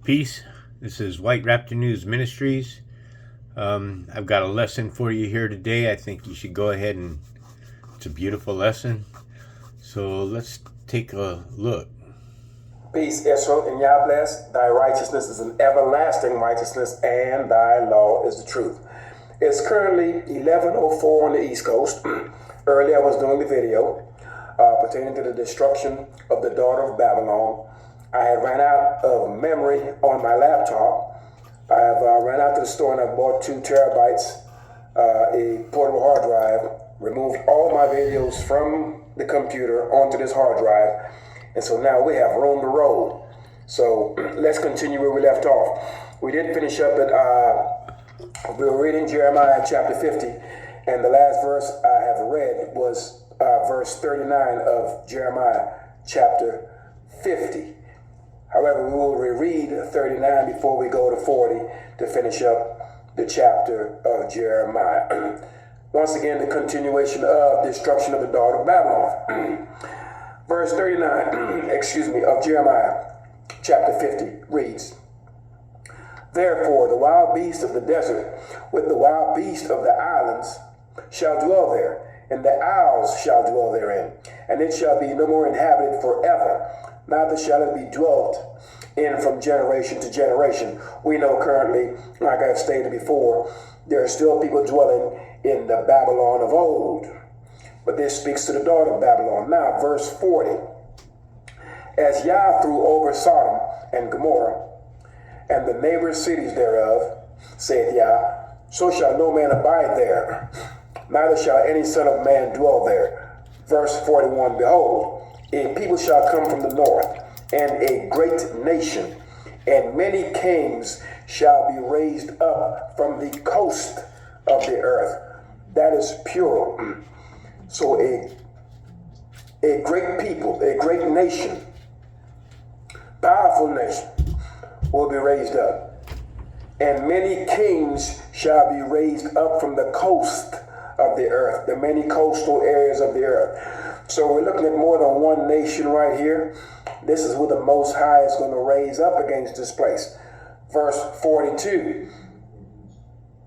Peace. This is White Raptor News Ministries. I've got a lesson for you here today. I think you should go ahead and it's a beautiful lesson. So let's take a look. Peace, Israel, and Yah bless. Thy righteousness is an everlasting righteousness, and thy law is the truth. It's currently 11:04 on the East Coast. Earlier I was doing the video pertaining to the destruction of the daughter of Babylon. I had ran out of memory on my laptop. I have ran out to the store and I bought 2 terabytes, a portable hard drive, removed all my videos from the computer onto this hard drive. And so now we have room to roll. So let's continue where we left off. We did finish up at, we were reading Jeremiah chapter 50. And the last verse I have read was verse 39 of Jeremiah chapter 50. However, we will reread 39 before we go to 40 to finish up the chapter of Jeremiah. Once again, the continuation of destruction of the daughter of Babylon. Verse 39, of Jeremiah chapter 50 reads, Therefore the wild beast of the desert with the wild beast of the islands shall dwell there, and the owls shall dwell therein, and it shall be no more inhabited forever, neither shall it be dwelt in from generation to generation. We know currently, like I've stated before, there are still people dwelling in the Babylon of old. But this speaks to the daughter of Babylon. Now, verse 40. As Yah threw over Sodom and Gomorrah, and the neighbor cities thereof, saith Yah, so shall no man abide there, neither shall any son of man dwell there. Verse 41, Behold, a people shall come from the north, and a great nation, and many kings shall be raised up from the coast of the earth. That is plural. So a great people, a great nation, powerful nation will be raised up. And many kings shall be raised up from the coast of the earth, the many coastal areas of the earth. So we're looking at more than one nation right here. This is who the Most High is going to raise up against this place. Verse 42,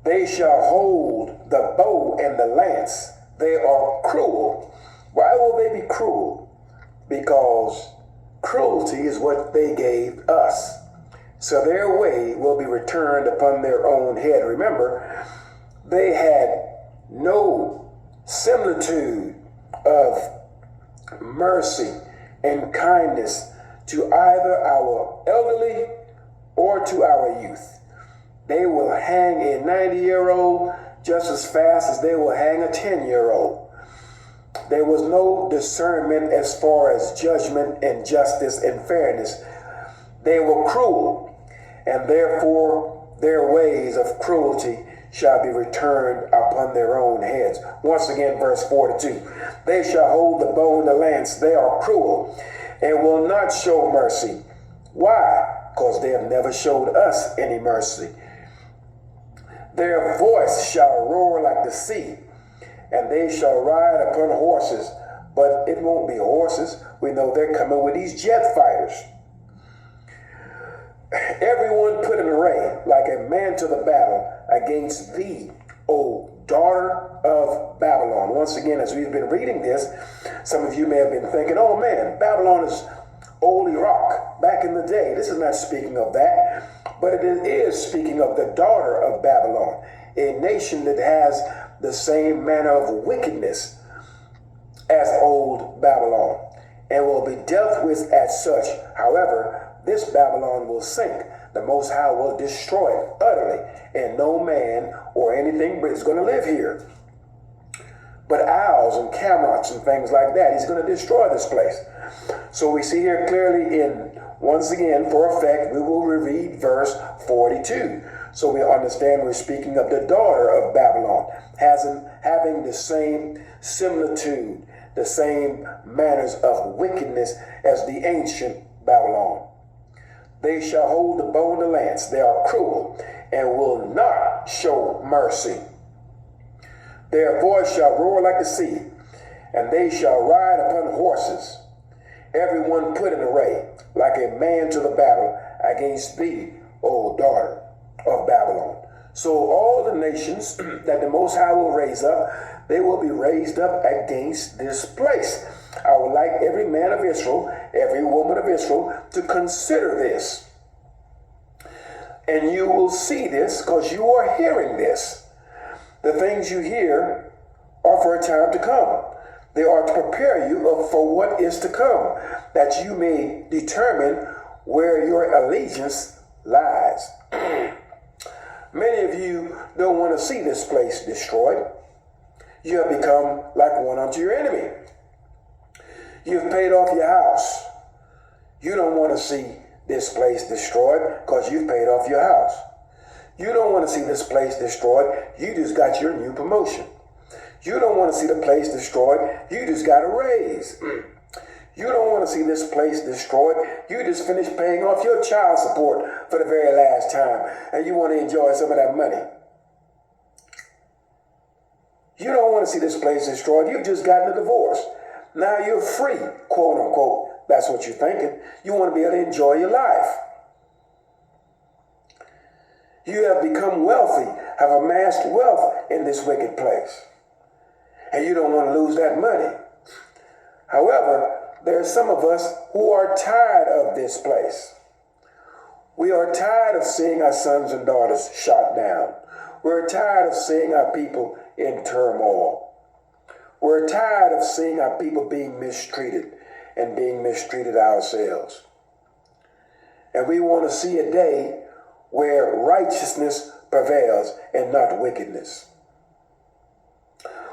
They shall hold the bow and the lance. They are cruel. Why will they be cruel? Because cruelty is what they gave us. So their way will be returned upon their own head. Remember, they had no similitude of mercy and kindness to either our elderly or to our youth. They will hang a 90-year-old just as fast as they will hang a 10-year-old. There was no discernment as far as judgment and justice and fairness. They were cruel, and therefore their ways of cruelty shall be returned upon their own heads. Once again, verse 42. They shall hold the bow and the lance. They are cruel and will not show mercy. Why? Because they have never showed us any mercy. Their voice shall roar like the sea, and they shall ride upon horses. But it won't be horses. We know they're coming with these jet fighters. Everyone put in array like a man to the battle against thee, O daughter of Babylon. Once again, as we've been reading this, some of you may have been thinking, oh man, Babylon is old Iraq back in the day. This is not speaking of that, but it is speaking of the daughter of Babylon, a nation that has the same manner of wickedness as old Babylon and will be dealt with as such. However, this Babylon will sink. The Most High will destroy it utterly, and no man or anything is going to live here. But owls and camelots and things like that, he's going to destroy this place. So we see here clearly once again, for effect, we will reread verse 42. So we understand we're speaking of the daughter of Babylon, having the same similitude, the same manners of wickedness as the ancient Babylon. They shall hold the bow and the lance. They are cruel and will not show mercy. Their voice shall roar like the sea, and they shall ride upon horses. Everyone put in array like a man to the battle against thee, O daughter of Babylon. So all the nations that the Most High will raise up, they will be raised up against this place. I would like every man of Israel, every woman of Israel to consider this. And you will see this because you are hearing this. The things you hear are for a time to come. They are to prepare you for what is to come, that you may determine where your allegiance lies. Many of you don't want to see this place destroyed. You have become like one unto your enemy. You've paid off your house. You don't want to see this place destroyed because you've paid off your house. You don't want to see this place destroyed. You just got your new promotion. You don't want to see the place destroyed. You just got a raise. You don't want to see this place destroyed. You just finished paying off your child support for the very last time, and you want to enjoy some of that money. You don't want to see this place destroyed. You've just gotten a divorce. Now you're free, quote unquote. That's what you're thinking. You want to be able to enjoy your life. You have become wealthy, have amassed wealth in this wicked place. And you don't want to lose that money. However, there are some of us who are tired of this place. We are tired of seeing our sons and daughters shot down. We're tired of seeing our people in turmoil. We're tired of seeing our people being mistreated and being mistreated ourselves. And we want to see a day where righteousness prevails and not wickedness.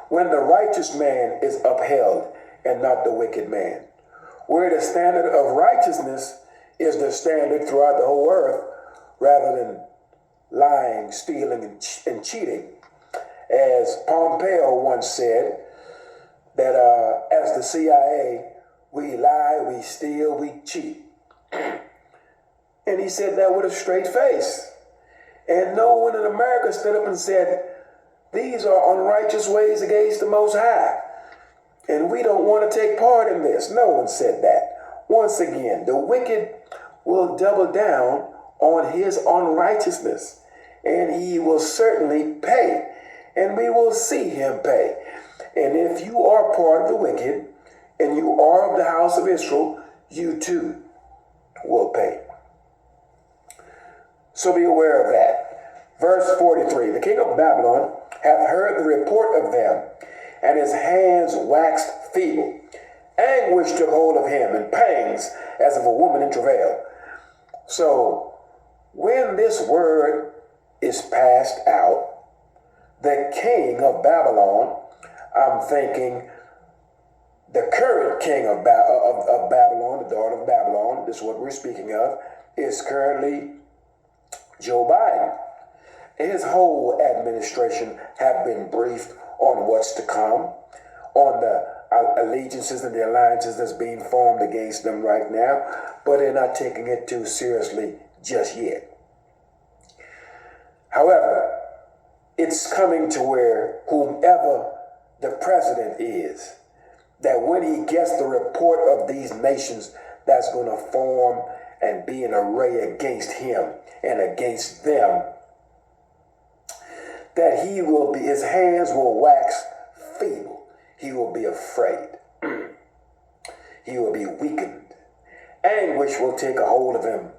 When the righteous man is upheld and not the wicked man. Where the standard of righteousness is the standard throughout the whole earth, rather than lying, stealing, and cheating. As Pompeo once said, that as the CIA, we lie, we steal, we cheat. And he said that with a straight face. And no one in America stood up and said, these are unrighteous ways against the Most High. And we don't want to take part in this. No one said that. Once again, the wicked will double down on his unrighteousness. And he will certainly pay. And we will see him pay. And if you are part of the wicked, and you are of the house of Israel, you too will pay. So be aware of that. Verse 43, the king of Babylon hath heard the report of them, and his hands waxed feeble. Anguish took hold of him, and pangs as of a woman in travail. So when this word is passed out, the king of Babylon, I'm thinking the current king of Babylon, the daughter of Babylon, this is what we're speaking of, is currently Joe Biden. His whole administration have been briefed on what's to come, on the allegiances and the alliances that's being formed against them right now, but they're not taking it too seriously just yet. However, it's coming to where whomever the president is, that when he gets the report of these nations that's going to form and be an array against him and against them, that he will be, his hands will wax feeble. He will be afraid. He will be weakened. Anguish will take a hold of him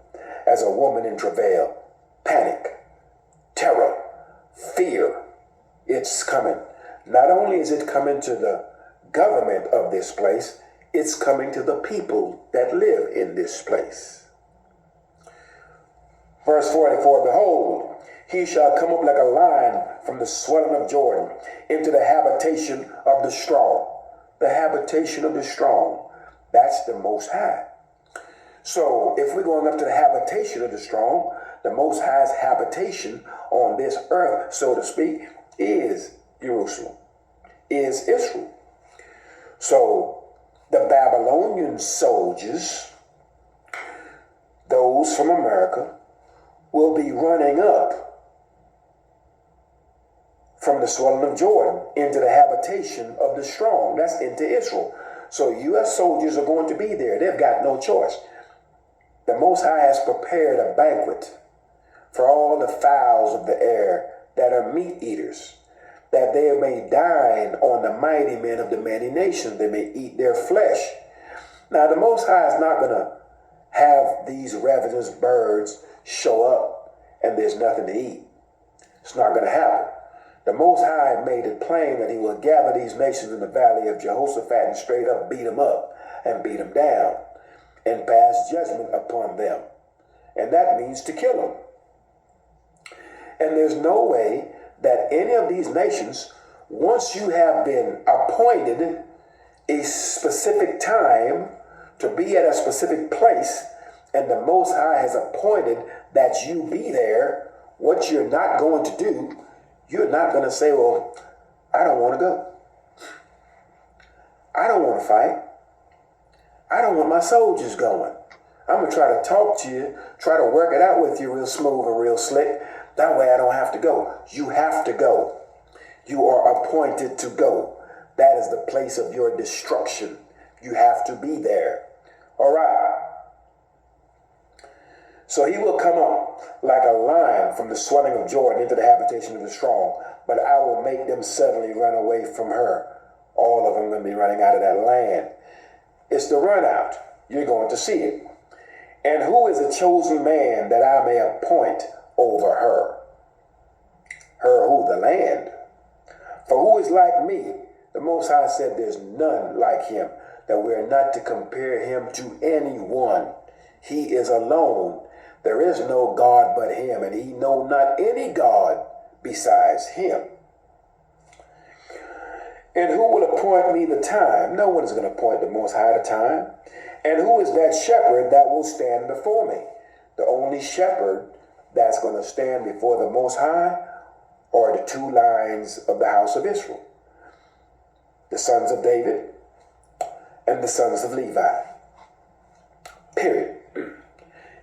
as a woman in travail. Panic, terror, fear. It's coming. Not only is it coming to the government of this place, it's coming to the people that live in this place. Verse 44, behold, he shall come up like a lion from the swelling of Jordan into the habitation of the strong. The habitation of the strong, that's the Most High. So if we're going up to the habitation of the strong, the Most High's habitation on this earth, so to speak, is Jerusalem, is Israel. So the Babylonian soldiers, those from America, will be running up from the swelling of Jordan into the habitation of the strong. That's into Israel. So U.S. soldiers are going to be there. They've got no choice. The Most High has prepared a banquet for all the fowls of the air that are meat eaters, that they may dine on the mighty men of the many nations, they may eat their flesh. Now, the Most High is not going to have these ravenous birds show up and there's nothing to eat. It's not going to happen. The Most High made it plain that he will gather these nations in the valley of Jehoshaphat and straight up beat them up and beat them down and pass judgment upon them. And that means to kill them. And there's no way that any of these nations, once you have been appointed a specific time to be at a specific place, and the Most High has appointed that you be there, what you're not going to do, you're not going to say, well, I don't want to go. I don't want to fight. I don't want my soldiers going. I'm going to try to talk to you, try to work it out with you real smooth and real slick. That way I don't have to go. You have to go. You are appointed to go. That is the place of your destruction. You have to be there. All right. So he will come up like a lion from the swelling of Jordan into the habitation of the strong, but I will make them suddenly run away from her. All of them going to be running out of that land. It's the run out. You're going to see it. And who is a chosen man that I may appoint over her? Her who? The land. For who is like me? The Most High said there's none like him, that we are not to compare him to anyone. He is alone. There is no God but him, and he know not any God besides him. And who will appoint me the time? No one is going to appoint the Most High the time. And who is that shepherd that will stand before me? The only shepherd that's going to stand before the Most High are the two lines of the house of Israel. The sons of David and the sons of Levi. Period.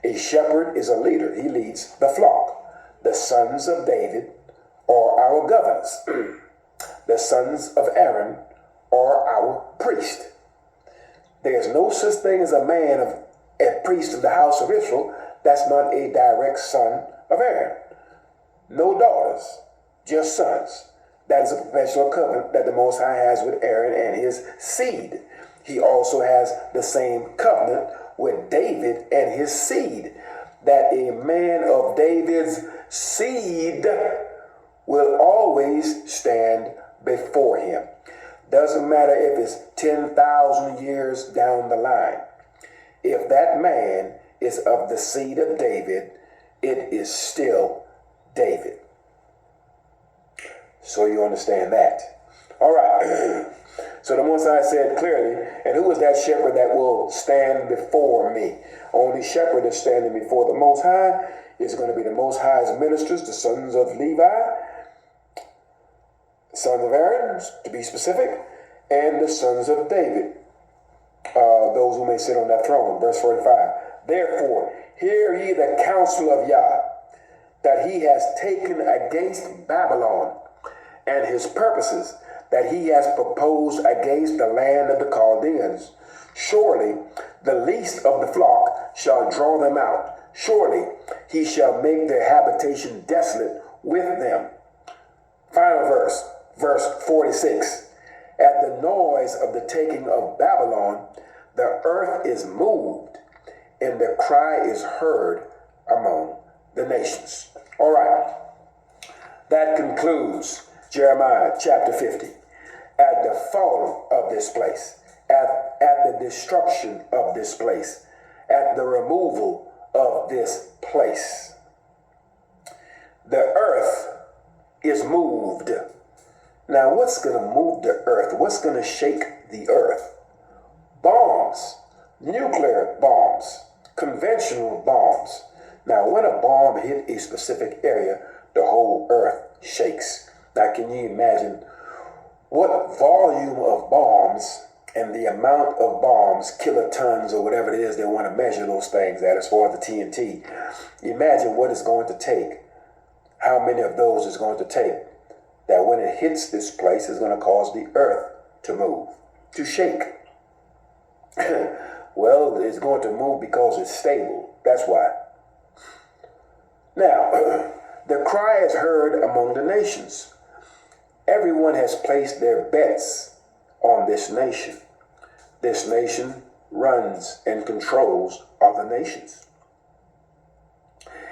A shepherd is a leader. He leads the flock. The sons of David are our governors. The sons of Aaron are our priest. There's no such thing as a man of a priest of the house of Israel that's not a direct son of Aaron. No daughters, just sons. That is a perpetual covenant that the Most High has with Aaron and his seed. He also has the same covenant with David and his seed, that a man of David's seed will always stand before him. Doesn't matter if it's 10,000 years down the line. If that man is of the seed of David, it is still David. So you understand that. All right. So the Most High said clearly, and who is that shepherd that will stand before me? Only shepherd that's standing before the Most High is going to be the Most High's ministers, the sons of Levi, sons of Aaron, to be specific, and the sons of David, those who may sit on that throne. Verse 45. Therefore, hear ye the counsel of Yah, that he has taken against Babylon, and his purposes that he has proposed against the land of the Chaldeans. Surely the least of the flock shall draw them out. Surely he shall make their habitation desolate with them. Final verse, verse 46. At the noise of the taking of Babylon, the earth is moved, and the cry is heard among the nations. All right. That concludes Jeremiah chapter 50. At the fall of this place, at the destruction of this place, at the removal of this place. The earth is moved. Now, what's going to move the earth? What's going to shake the earth? Bombs, nuclear bombs, conventional bombs. Now, when a bomb hit a specific area, the whole earth shakes. Now, can you imagine what volume of bombs and the amount of bombs, kilotons or whatever it is they want to measure those things at as far as the TNT? Imagine what it's going to take, how many of those it's going to take, that when it hits this place is going to cause the earth to move, to shake. Well, it's going to move because it's stable. That's why. Now, the cry is heard among the nations. Everyone has placed their bets on this nation. This nation runs and controls other nations.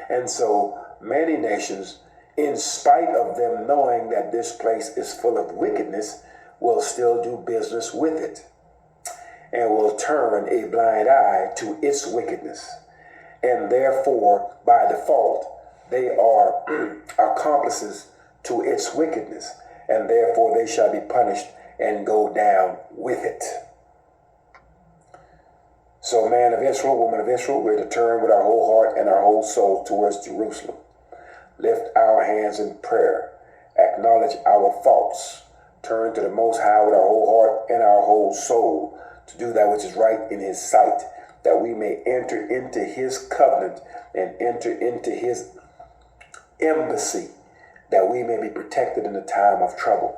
And so many nations, in spite of them knowing that this place is full of wickedness, will still do business with it and will turn a blind eye to its wickedness. And therefore, by default, they are accomplices to its wickedness, and therefore they shall be punished and go down with it. So, man of Israel, woman of Israel, we're to turn with our whole heart and our whole soul towards Jerusalem. Lift our hands in prayer. Acknowledge our faults. Turn to the Most High with our whole heart and our whole soul to do that which is right in His sight, that we may enter into His covenant and enter into His embassy, that we may be protected in the time of trouble.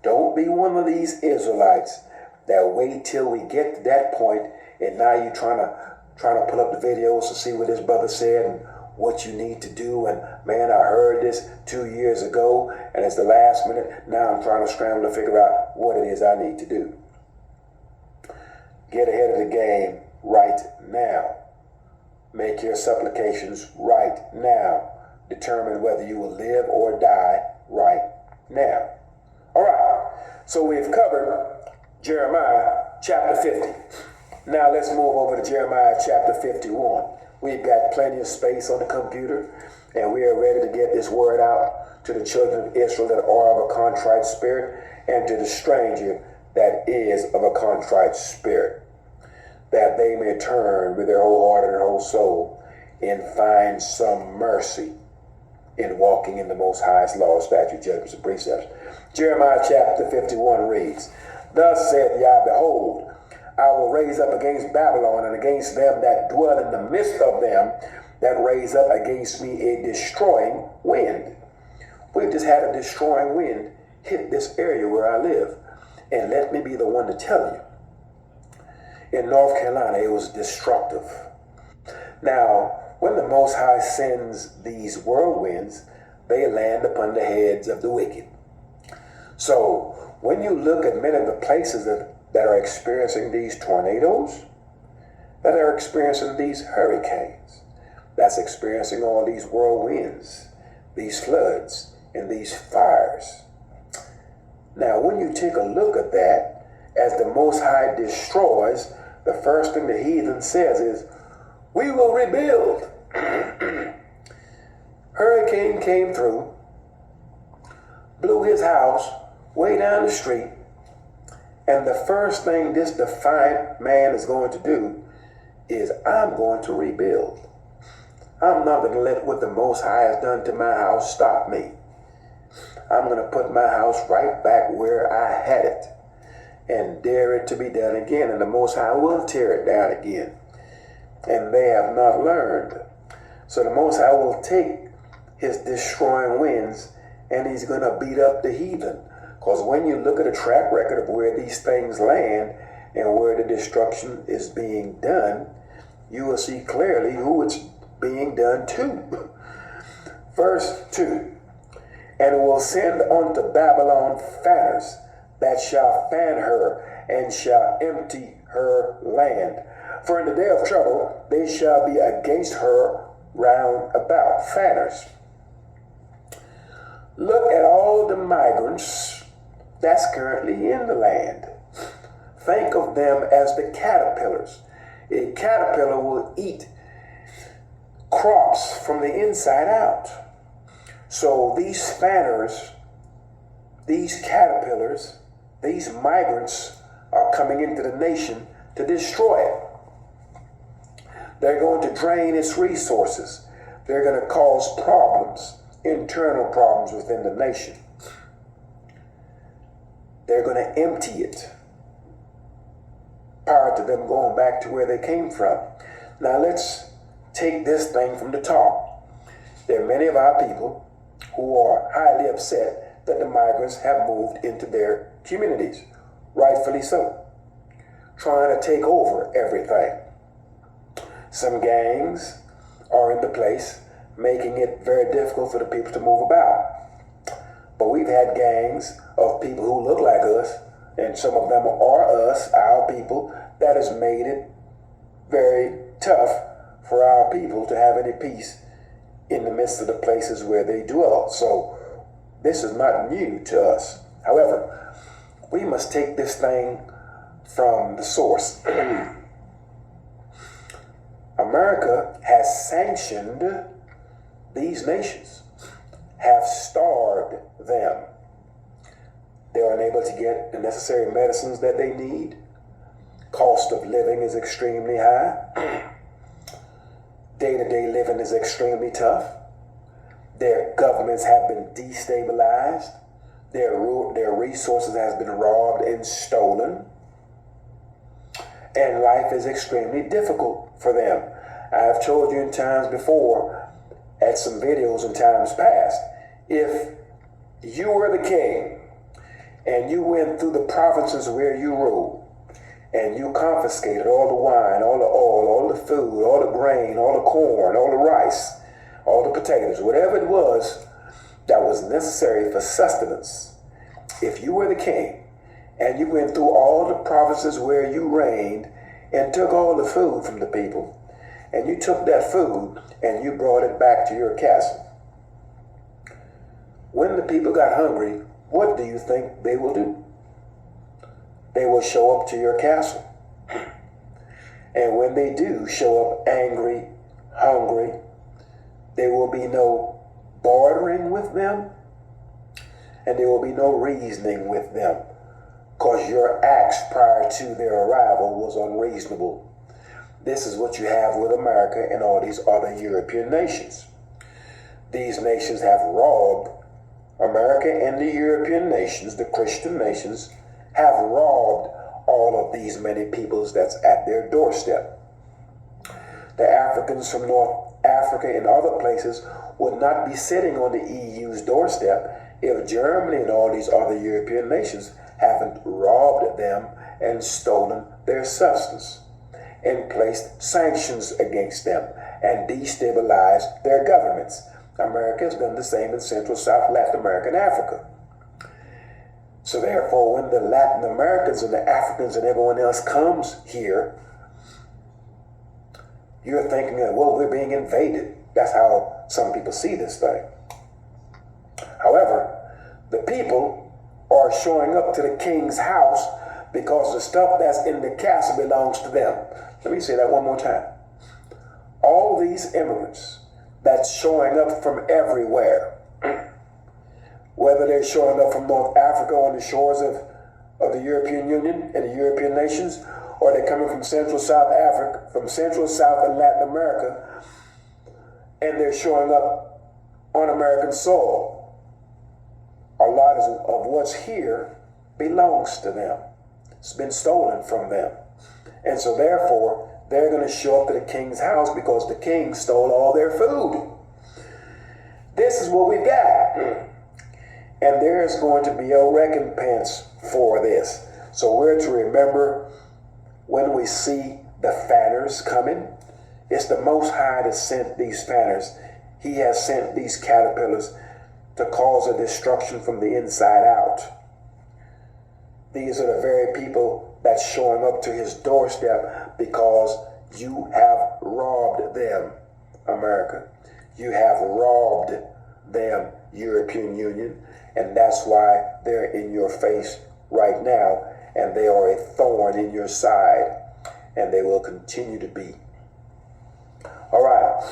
Don't be one of these Israelites that wait till we get to that point and now you're trying to pull up the videos to see what this brother said and what you need to do. And man, I heard this 2 years ago and it's the last minute. Now I'm trying to scramble to figure out what it is I need to do. Get ahead of the game right now. Make your supplications right now. Determine whether you will live or die right now. All right, so we've covered Jeremiah chapter 50. Now let's move over to Jeremiah chapter 51. We've got plenty of space on the computer, and we are ready to get this word out to the children of Israel that are of a contrite spirit, and to the stranger that is of a contrite spirit, that they may turn with their whole heart and their whole soul and find some mercy in walking in the Most High's law, statutes, judgments, and precepts. Jeremiah chapter 51 reads, Thus saith Yah, Behold, I will raise up against Babylon and against them that dwell in the midst of them, that raise up against me a destroying wind. We've just had a destroying wind hit this area where I live. And let me be the one to tell you, in North Carolina, it was destructive. Now, when the Most High sends these whirlwinds, they land upon the heads of the wicked. So, when you look at many of the places that are experiencing these tornadoes, that are experiencing these hurricanes, that's experiencing all these whirlwinds, these floods, and these fires. Now, when you take a look at that, as the Most High destroys, the first thing the heathen says is, we will rebuild. Hurricane came through, blew his house way down the street, and the first thing this defiant man is going to do is, I'm going to rebuild. I'm not going to let what the Most High has done to my house stop me. I'm going to put my house right back where I had it and dare it to be done again, and the Most High will tear it down again. And they have not learned. So the Most High will take His destroying winds and He's going to beat up the heathen. Because when you look at a track record of where these things land and where the destruction is being done, you will see clearly who it's being done to. Verse 2, And will send unto Babylon fanners that shall fan her and shall empty her land. For in the day of trouble they shall be against her round about. Fanners. Look at all the migrants that's currently in the land. Think of them as the caterpillars. A caterpillar will eat crops from the inside out. So these fanners, these caterpillars, these migrants are coming into the nation to destroy it. They're going to drain its resources. They're going to cause problems, internal problems within the nation. They're going to empty it prior to them going back to where they came from. Now let's take this thing from the top. There are many of our people who are highly upset that the migrants have moved into their communities. Rightfully so. trying to take over everything. Some gangs are in the place, making it very difficult for the people to move about. But we've had gangs of people who look like us, and some of them are us, our people, that has made it very tough for our people to have any peace in the midst of the places where they dwell. So this is not new to us. However, we must take this thing from the source. America has sanctioned these nations, have starved them. They are unable to get the necessary medicines that they need. Cost of living is extremely high. Day-to-day living is extremely tough. Their governments have been destabilized. Their resources has been robbed and stolen. And life is extremely difficult for them. I have told you in times before, at some videos in times past, if you were the king and you went through the provinces where you ruled, and you confiscated all the wine, all the oil, all the food, all the grain, all the corn, all the rice, all the potatoes, whatever it was that was necessary for sustenance. If you were the king and you went through all the provinces where you reigned and took all the food from the people, and you took that food and you brought it back to your castle, when the people got hungry, what do you think they will do? They will show up to your castle. And when they do show up angry, hungry, there will be no bartering with them, and there will be no reasoning with them, because your acts prior to their arrival was unreasonable. This is what you have with America and all these other European nations. These nations have robbed America, and the European nations, the Christian nations, have robbed all of these many peoples that's at their doorstep. The Africans from North Africa and other places would not be sitting on the EU's doorstep if Germany and all these other European nations haven't robbed them and stolen their substance and placed sanctions against them and destabilized their governments. America has done the same in Central, South, Latin America, and Africa. So therefore, when the Latin Americans and the Africans and everyone else comes here, you're thinking that, well, we're being invaded. That's how some people see this thing. However, the people are showing up to the king's house because the stuff that's in the castle belongs to them. Let me say that one more time. All these immigrants that's showing up from everywhere, whether they're showing up from North Africa on the shores of the European Union and the European nations, or they're coming from Central, South Africa, from Central, South, and Latin America, and they're showing up on American soil. A lot of what's here belongs to them. It's been stolen from them. And so therefore, they're going to show up to the king's house because the king stole all their food. This is what we've got. And there's going to be a recompense for this. So we're to remember when we see the fanners coming, it's the Most High that sent these fanners. He has sent these caterpillars to cause a destruction from the inside out. These are the very people that's showing up to his doorstep because you have robbed them, America. You have robbed them, European Union. And that's why they're in your face right now, and they are a thorn in your side, and they will continue to be. All right.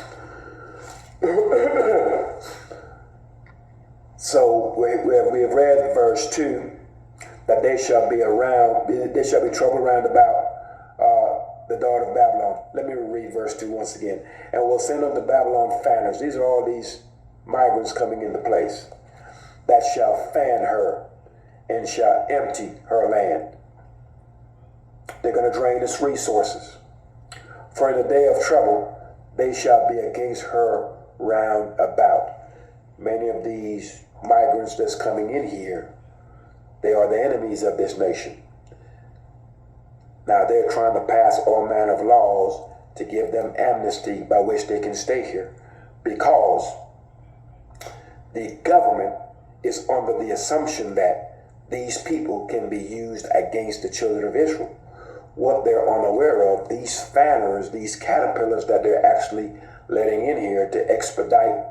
So we have read verse 2, that there shall be trouble round about the daughter of Babylon. Let me read verse 2 once again. And we'll send unto Babylon fanners. These are all these migrants coming into place. That shall fan her and shall empty her land. They're going to drain its resources. For in the day of trouble, they shall be against her round about. Many of these migrants that's coming in here, they are the enemies of this nation. Now they're trying to pass all manner of laws to give them amnesty by which they can stay here, because the government is under the assumption that these people can be used against the children of Israel. What they're unaware of, these fanners, these caterpillars that they're actually letting in here to expedite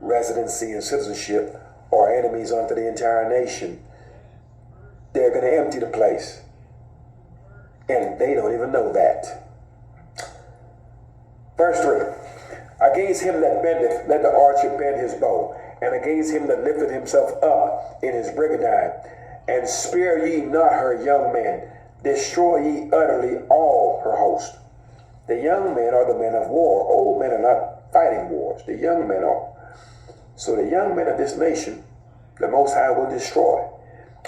residency and citizenship, are enemies unto the entire nation. They're going to empty the place, and they don't even know that. Verse 3, against him that bendeth, let the archer bend his bow, and against him that lifteth himself up in his brigandine, and spare ye not her young men, destroy ye utterly all her host. The young men are the men of war. Old men are not fighting wars. The young men are. So the young men of this nation, the Most High will destroy.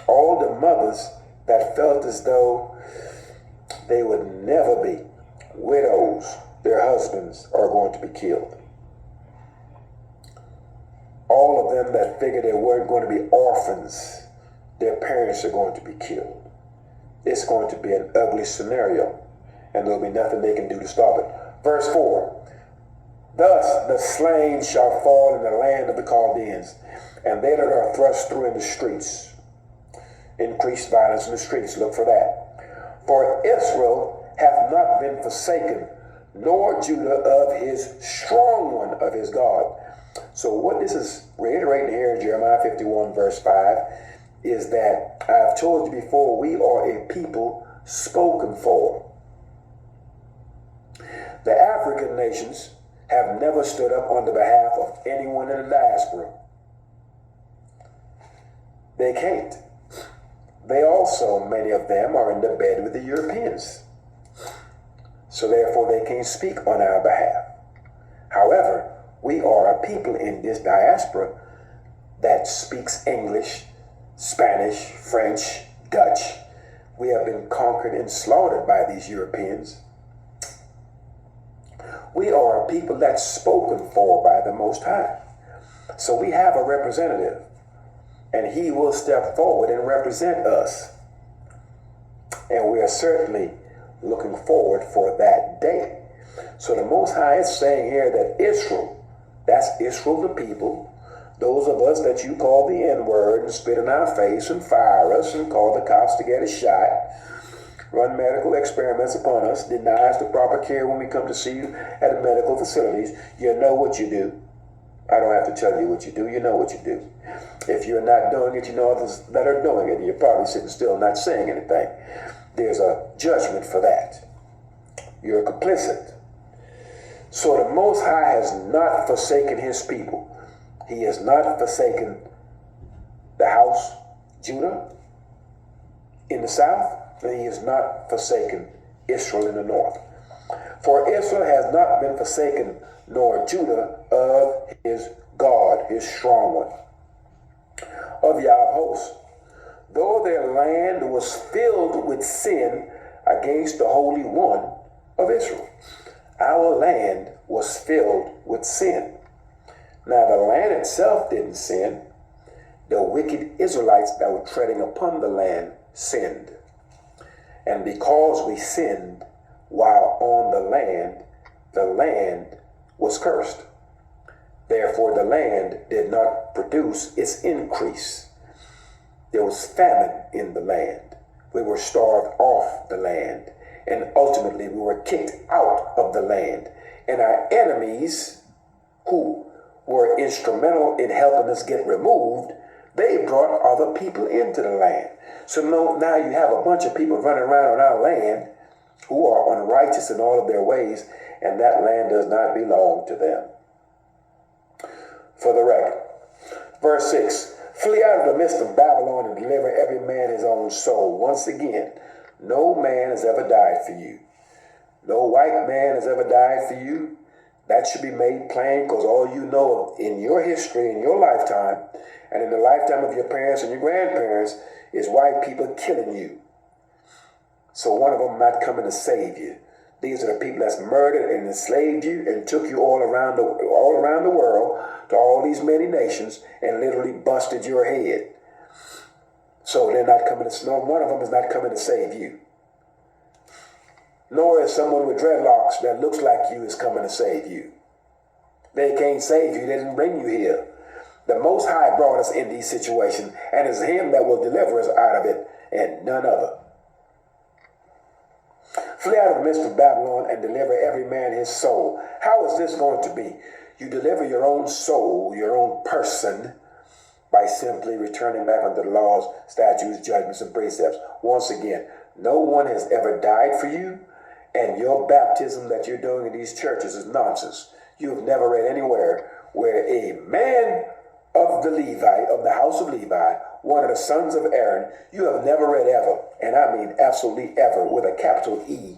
All the mothers that felt as though they would never be widows, their husbands are going to be killed. All of them that figured they weren't going to be orphans, their parents are going to be killed. It's going to be an ugly scenario, and there'll be nothing they can do to stop it. Verse 4, thus the slain shall fall in the land of the Chaldeans, and they that are thrust through in the streets. Increased violence in the streets, look for that. For Israel hath not been forsaken, nor Judah of his strong one, of his God. So what this is reiterating here in Jeremiah 51 verse 5 is that I've told you before, we are a people spoken for. The African nations have never stood up on the behalf of anyone in the diaspora. They can't. They also, many of them, are in the bed with the Europeans. So therefore they can't speak on our behalf. However, we are a people in this diaspora that speaks English, Spanish, French, Dutch. We have been conquered and slaughtered by these Europeans. We are a people that's spoken for by the Most High. So we have a representative, and he will step forward and represent us. And we are certainly looking forward for that day. So the Most High is saying here that Israel, that's Israel the people, those of us that you call the N-word and spit in our face and fire us and call the cops to get us shot, run medical experiments upon us, deny us the proper care when we come to see you at the medical facilities, you know what you do. I don't have to tell you what you do. You know what you do. If you're not doing it, you know others that are doing it, and you're probably sitting still not saying anything. There's a judgment for that. You're complicit. So the Most High has not forsaken his people. He has not forsaken the house, Judah, in the south, and he has not forsaken Israel in the north. For Israel has not been forsaken, nor Judah of his God, his strong one, of Yahweh hosts. Though their land was filled with sin against the Holy One of Israel. Our land was filled with sin. Now the land itself didn't sin. The wicked Israelites that were treading upon the land sinned. And because we sinned while on the land was cursed. Therefore the land did not produce its increase. There was famine in the land. We were starved off the land. And ultimately we were kicked out of the land. And our enemies, who were instrumental in helping us get removed, they brought other people into the land. So now you have a bunch of people running around on our land who are unrighteous in all of their ways, and that land does not belong to them. For the record, verse 6, flee out of the midst of Babylon and deliver every man his own soul. Once again, no man has ever died for you. No white man has ever died for you. That should be made plain, because all you know in your history, in your lifetime, and in the lifetime of your parents and your grandparents, is white people killing you. So one of them not coming to save you. These are the people that's murdered and enslaved you and took you all around the world to all these many nations and literally busted your head. So they're not coming to, no one of them is not coming to save you. nor is someone with dreadlocks that looks like you is coming to save you. They can't save you. They didn't bring you here. The Most High brought us in these situations, and it's Him that will deliver us out of it, and none other. Flee out of the midst of Babylon and deliver every man his soul. How is this going to be? You deliver your own soul, your own person, by simply returning back unto the laws, statutes, judgments, and precepts. Once again, no one has ever died for you, and your baptism that you're doing in these churches is nonsense. You have never read anywhere where a man of the Levite, of the house of Levi, one of the sons of Aaron, you have never read ever, and I mean absolutely ever, with a capital E,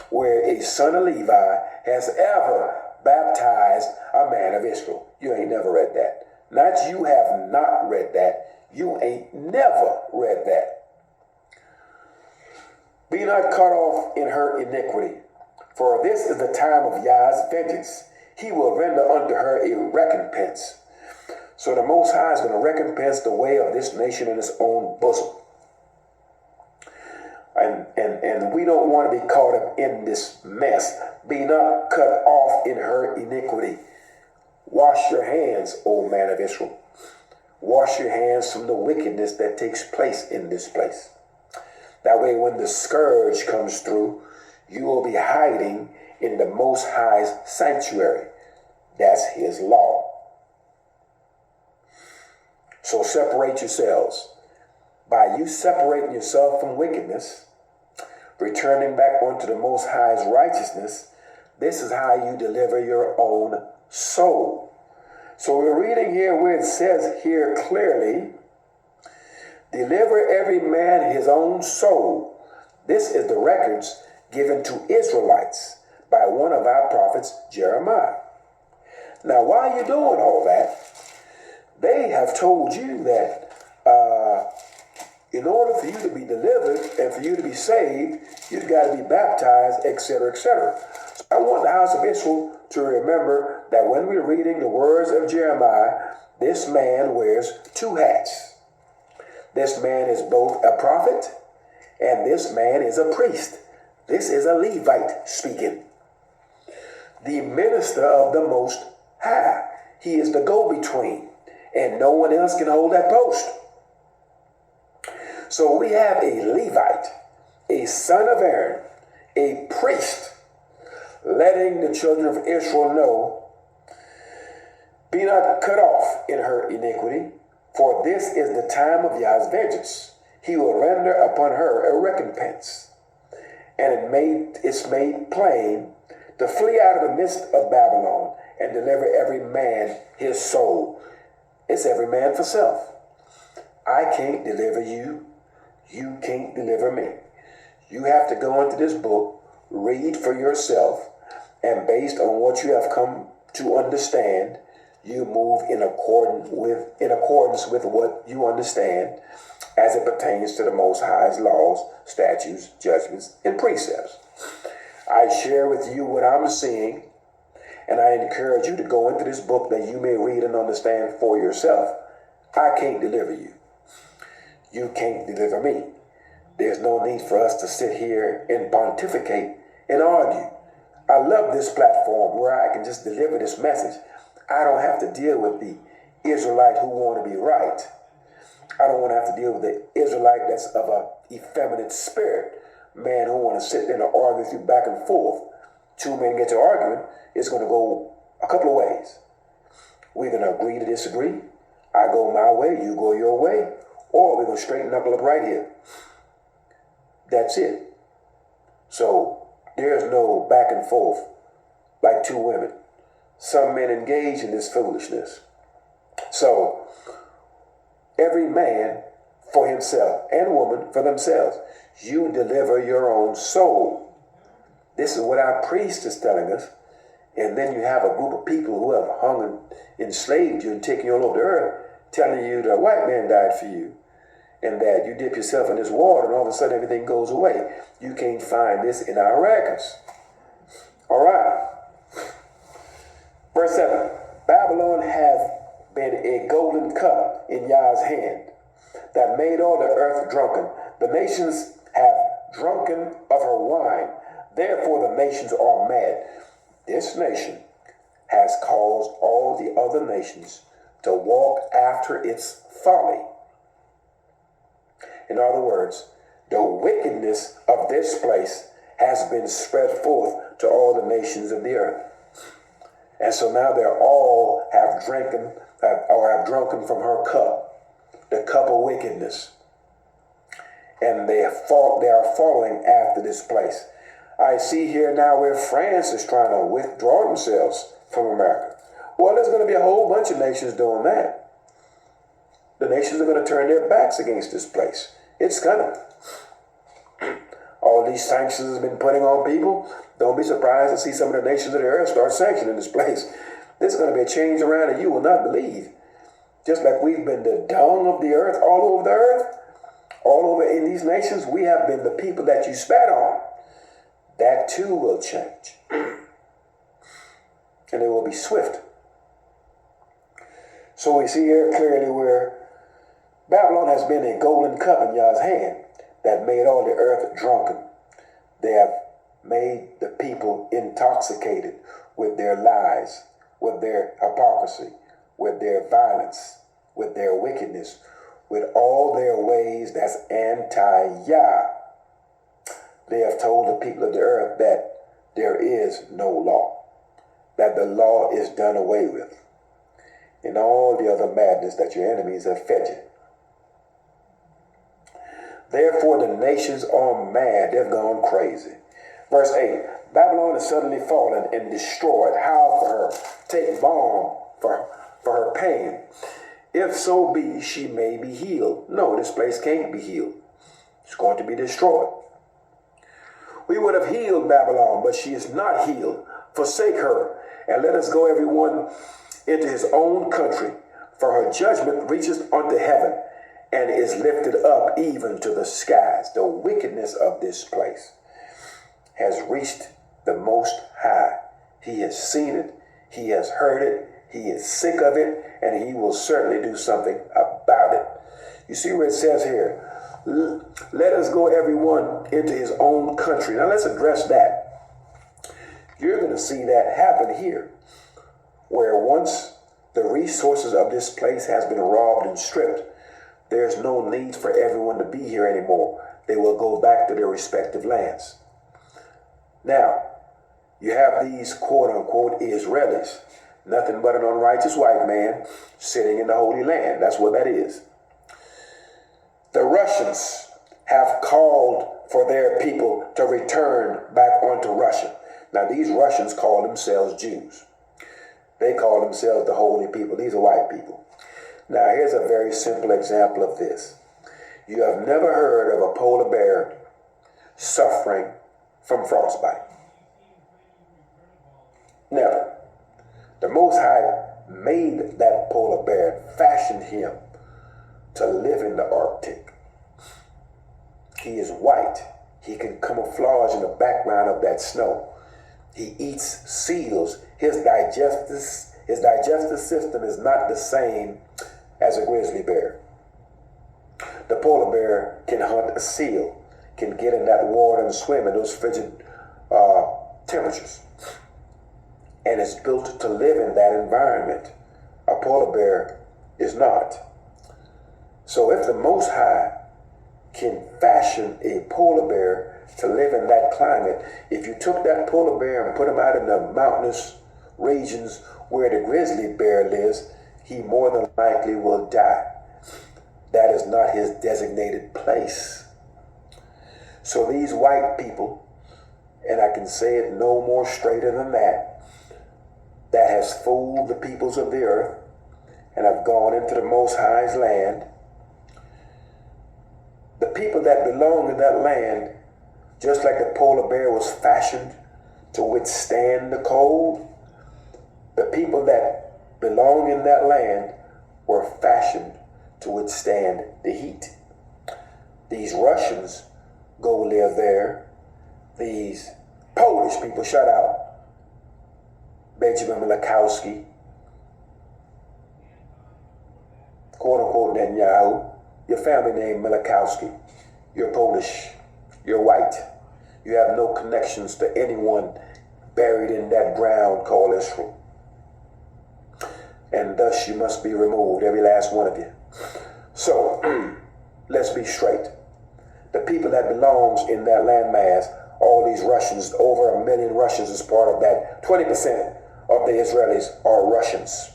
where a son of Levi has ever baptized a man of Israel. You ain't never read that. Not you have not read that. You ain't never read that. Be not cut off in her iniquity, for this is the time of Yah's vengeance. He will render unto her a recompense. So the Most High is going to recompense the way of this nation in His own bosom. And we don't want to be caught up in this mess. Be not cut off in her iniquity. Wash your hands, O man of Israel. Wash your hands from the wickedness that takes place in this place. That way, when the scourge comes through, you will be hiding in the Most High's sanctuary. That's His law. So separate yourselves. By you separating yourself from wickedness, returning back unto the Most High's righteousness, this is how you deliver your own soul. So we're reading here where it says here clearly, deliver every man his own soul. This is the records given to Israelites by one of our prophets, Jeremiah. Now, why are you doing all that? They have told you that in order for you to be delivered and for you to be saved, you've got to be baptized, etc., etc. So I want the house of Israel to remember that when we're reading the words of Jeremiah, this man wears two hats. This man is both a prophet and this man is a priest. This is a Levite speaking. The minister of the Most High. He is the go-between, and no one else can hold that post. So we have a Levite, a son of Aaron, a priest, letting the children of Israel know, be not cut off in her iniquity, for this is the time of Yah's vengeance. He will render upon her a recompense. And it's made plain to flee out of the midst of Babylon and deliver every man his soul. It's every man for self. I can't deliver you. You can't deliver me. You have to go into this book, read for yourself, and based on what you have come to understand, you move in accordance with what you understand as it pertains to the Most High's laws, statutes, judgments, and precepts. I share with you what I'm seeing, and I encourage you to go into this book that you may read and understand for yourself. I can't deliver you. You can't deliver me. There's no need for us to sit here and pontificate and argue. I love this platform where I can just deliver this message. I don't have to deal with the Israelite who want to be right. I don't want to have to deal with the Israelite that's of a effeminate spirit, man who want to sit there and argue with you back and forth. Two men get to arguing, it's going to go a couple of ways. We're going to agree to disagree. I go my way, you go your way, or we're going to straighten knuckle up right here. That's it. So there's no back and forth like two women. Some men engage in this foolishness. So every man for himself and woman for themselves. You deliver your own soul. This is what our priest is telling us. And then you have a group of people who have hung and enslaved you and taken you all over the earth, telling you that a white man died for you, and that you dip yourself in this water and all of a sudden everything goes away. You can't find this in our records. All right. Verse 7. Babylon hath been a golden cup in Yah's hand, that made all the earth drunken. The nations have drunken of her wine. Therefore the nations are mad. This nation has caused all the other nations to walk after its folly. In other words, the wickedness of this place has been spread forth to all the nations of the earth. And so now they all have drunken from her cup, the cup of wickedness. And they are following after this place. I see here now where France is trying to withdraw themselves from America. Well, there's going to be a whole bunch of nations doing that. The nations are going to turn their backs against this place. It's coming. All these sanctions have been putting on people. Don't be surprised to see some of the nations of the earth start sanctioning this place. There's going to be a change around that you will not believe. Just like we've been the dung of the earth all over the earth, all over in these nations, we have been the people that you spat on. That too will change. And it will be swift. So we see here clearly where Babylon has been a golden cup in Yah's hand that made all the earth drunken. They have made the people intoxicated with their lies, with their hypocrisy, with their violence, with their wickedness, with all their ways that's anti-Yah. They have told the people of the earth that there is no law, that the law is done away with, and all the other madness that your enemies have fed you. Therefore the nations are mad, they've gone crazy. Verse 8, Babylon is suddenly fallen and destroyed. Howl for her, take balm for her pain. If so be she may be healed. No, this place can't be healed. It's going to be destroyed. We would have healed Babylon, but she is not healed. Forsake her, and let us go everyone into his own country, for her judgment reaches unto heaven, and is lifted up even to the skies. The wickedness of this place has reached the Most High. He has seen it, he has heard it, he is sick of it, and he will certainly do something about it. You see where it says here, let us go everyone into his own country. Now let's address that. You're going to see that happen here, where once the resources of this place has been robbed and stripped, there's no need for everyone to be here anymore. They will go back to their respective lands. Now, you have these quote-unquote Israelis, nothing but an unrighteous white man sitting in the Holy Land. That's what that is. The Russians have called for their people to return back onto Russia. Now, these Russians call themselves Jews. They call themselves the holy people. These are white people. Now, here's a very simple example of this. You have never heard of a polar bear suffering from frostbite. Never. The Most High made that polar bear, fashioned him to live in the Arctic. He is white. He can camouflage in the background of that snow. He eats seals. His digestive system is not the same as a grizzly bear. The polar bear can hunt a seal, can get in that water and swim in those frigid temperatures, and is built to live in that environment. A polar bear is not. So if the Most High can fashion a polar bear to live in that climate, if you took that polar bear and put him out in the mountainous regions where the grizzly bear lives, he more than likely will die. That is not his designated place. So these white people, and I can say it no more straighter than that has fooled the peoples of the earth and have gone into the Most High's land. The people that belong in that land, just like the polar bear was fashioned to withstand the cold, the people that belong in that land were fashioned to withstand the heat. These Russians go live there. These Polish people, shout out Benjamin Milakowski, quote unquote Netanyahu. Your family name Milakowski. You're Polish. You're white. You have no connections to anyone buried in that ground called Israel. And thus you must be removed, every last one of you. So, let's be straight. The people that belongs in that landmass, all these Russians, over 1 million Russians is part of that. 20% of the Israelis are Russians.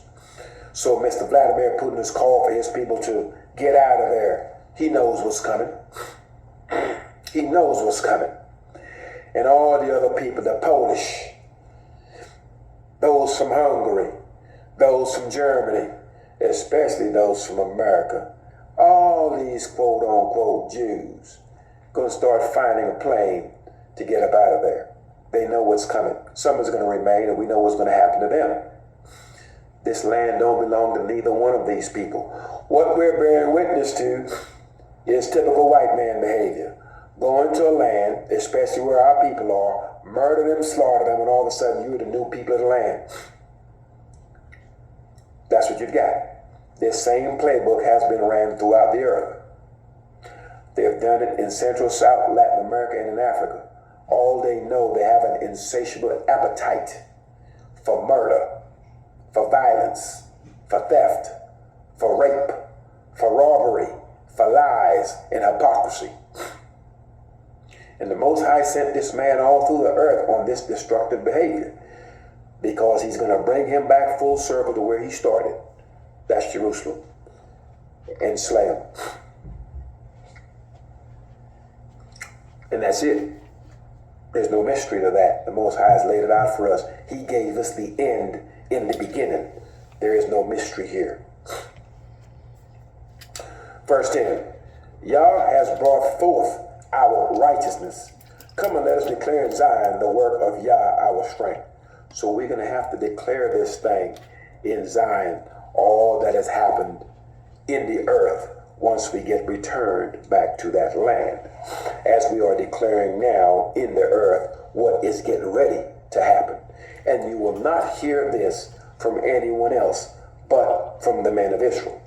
So Mr. Vladimir Putin has called for his people to get out of there. He knows what's coming. He knows what's coming. And all the other people, the Polish, those from Hungary, those from Germany, especially those from America, all these quote-unquote Jews going to start finding a plane to get up out of there. They know what's coming. Some is going to remain, and we know what's going to happen to them. This land don't belong to neither one of these people. What we're bearing witness to is typical white man behavior. Go into a land, especially where our people are, murder them, slaughter them, and all of a sudden you're the new people of the land. That's what you've got. This same playbook has been ran throughout the earth. They've done it in Central, South, Latin America, and in Africa. All they know, they have an insatiable appetite for murder, for violence, for theft, for rape, for robbery, for lies and hypocrisy. And the Most High sent this man all through the earth on this destructive behavior because he's going to bring him back full circle to where he started. That's Jerusalem. And slay him. And that's it. There's no mystery to that. The Most High has laid it out for us. He gave us the end in the beginning. There is no mystery here. Verse 10. Yah has brought forth our righteousness. Come and let us declare in Zion the work of Yah, our strength. So we're going to have to declare this thing in Zion, all that has happened in the earth once we get returned back to that land. As we are declaring now in the earth what is getting ready to happen. And you will not hear this from anyone else but from the men of Israel.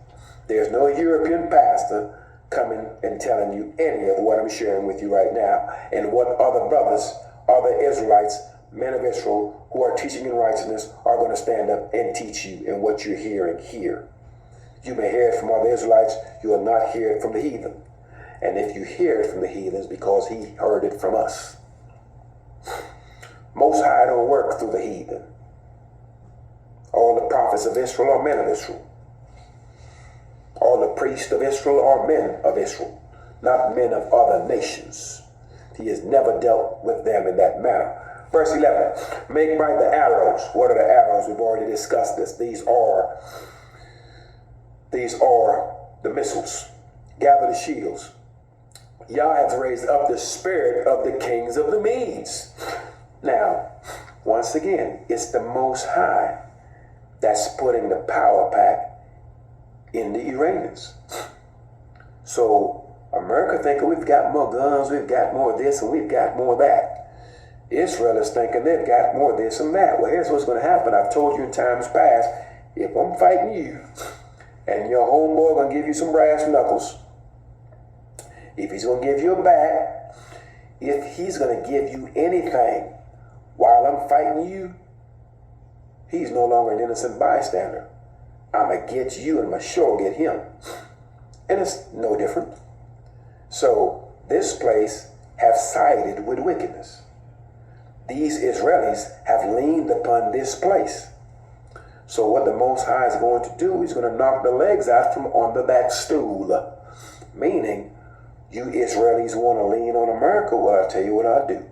There's no European pastor coming and telling you any of what I'm sharing with you right now, and what other brothers, other Israelites, men of Israel who are teaching in righteousness are going to stand up and teach you in what you're hearing here. You may hear it from other Israelites, you will not hear it from the heathen. And if you hear it from the heathens, because he heard it from us. Most High don't work through the heathen. All the prophets of Israel are men of Israel. All the priests of Israel are men of Israel, not men of other nations. He has never dealt with them in that manner. Verse 11, make bright the arrows. What are the arrows? We've already discussed this. These are the missiles. Gather the shields. Yah has raised up the spirit of the kings of the Medes. Now, once again, it's the Most High that's putting the power pack in the Iranians. So America thinking we've got more guns, we've got more of this, and we've got more of that. Israel is thinking they've got more of this and that. Well, here's what's going to happen. I've told you in times past, if I'm fighting you and your homeboy going to give you some brass knuckles, if he's going to give you a bat, if he's going to give you anything while I'm fighting you, he's no longer an innocent bystander. I'm going to get you and I'm sure get him. And it's no different. So this place have sided with wickedness. These Israelis have leaned upon this place. So what the Most High is going to do, he's going to knock the legs out from under that stool. Meaning, you Israelis want to lean on America? Well, I'll tell you what I'll do.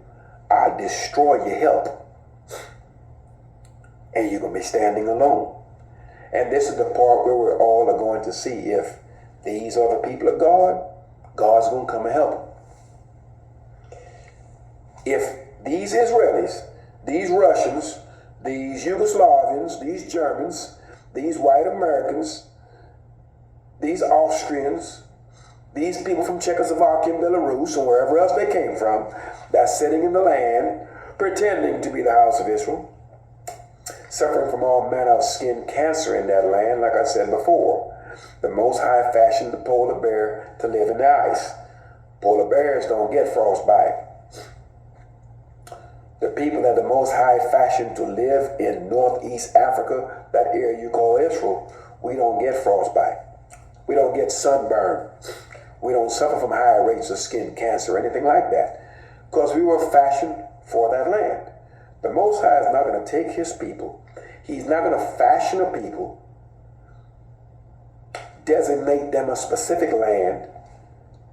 I'll destroy your help. And you're going to be standing alone. And this is the part where we're all are going to see if these are the people of God, God's going to come and help them. If these Israelis, these Russians, these Yugoslavians, these Germans, these white Americans, these Austrians, these people from Czechoslovakia and Belarus and wherever else they came from, that's sitting in the land, pretending to be the house of Israel, suffering from all manner of skin cancer in that land, like I said before. The Most High fashioned the polar bear to live in the ice. Polar bears don't get frostbite. The people that the Most High fashioned to live in Northeast Africa, that area you call Israel, we don't get frostbite. We don't get sunburn. We don't suffer from higher rates of skin cancer or anything like that, because we were fashioned for that land. The Most High is not going to take his people. He's not going to fashion a people, designate them a specific land,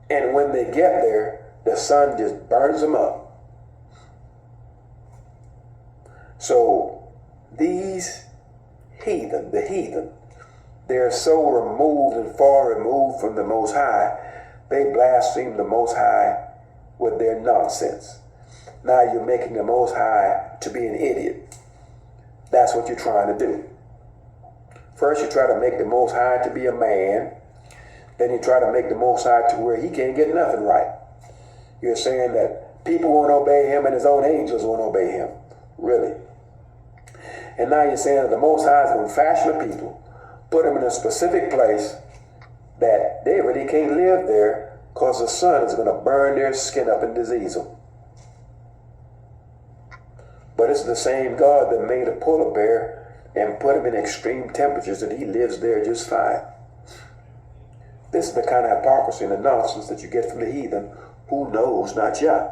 and when they get there, the sun just burns them up. So these heathen, the heathen, they're so removed and far removed from the Most High, they blaspheme the Most High with their nonsense. Now you're making the Most High to be an idiot. That's what you're trying to do. First you try to make the Most High to be a man, then you try to make the Most High to where he can't get nothing right. You're saying that people won't obey him and his own angels won't obey him. Really? And now you're saying that the Most High is going to fashion a people, put them in a specific place that they really can't live there because the sun is going to burn their skin up and disease them. But it's the same God that made a polar bear and put him in extreme temperatures that he lives there just fine. This is the kind of hypocrisy and the nonsense that you get from the heathen who knows not Yah.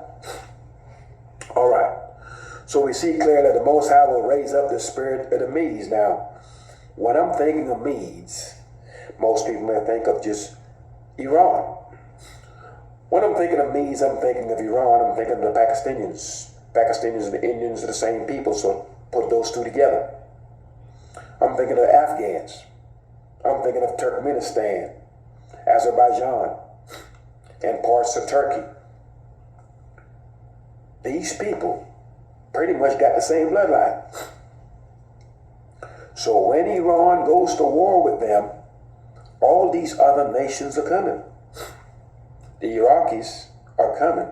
All right. So we see clearly that the Most High will raise up the spirit of the Medes. Now, when I'm thinking of Medes, most people may think of just Iran. When I'm thinking of Medes, I'm thinking of Iran, I'm thinking of the Pakistanians. Pakistanians and the Indians are the same people, so put those two together. I'm thinking of Afghans. I'm thinking of Turkmenistan, Azerbaijan, and parts of Turkey. These people pretty much got the same bloodline. So when Iran goes to war with them, all these other nations are coming. The Iraqis are coming.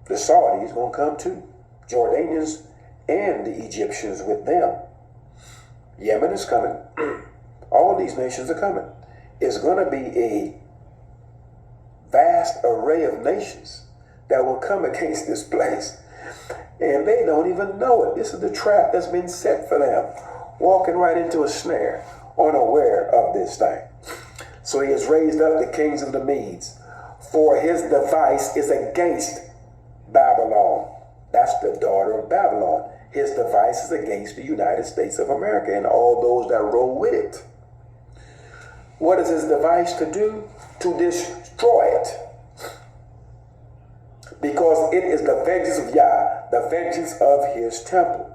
The Saudis going to come too. Jordanians and the Egyptians with them. Yemen is coming. All these nations are coming. It's going to be a vast array of nations that will come against this place. And they don't even know it. This is the trap that's been set for them. Walking right into a snare, unaware of this thing. So he has raised up the kings of the Medes, for his device is against Babylon. That's the daughter of Babylon. His device is against the United States of America and all those that roll with it. What is his device to do? To destroy it. Because it is the vengeance of Yah, the vengeance of his temple.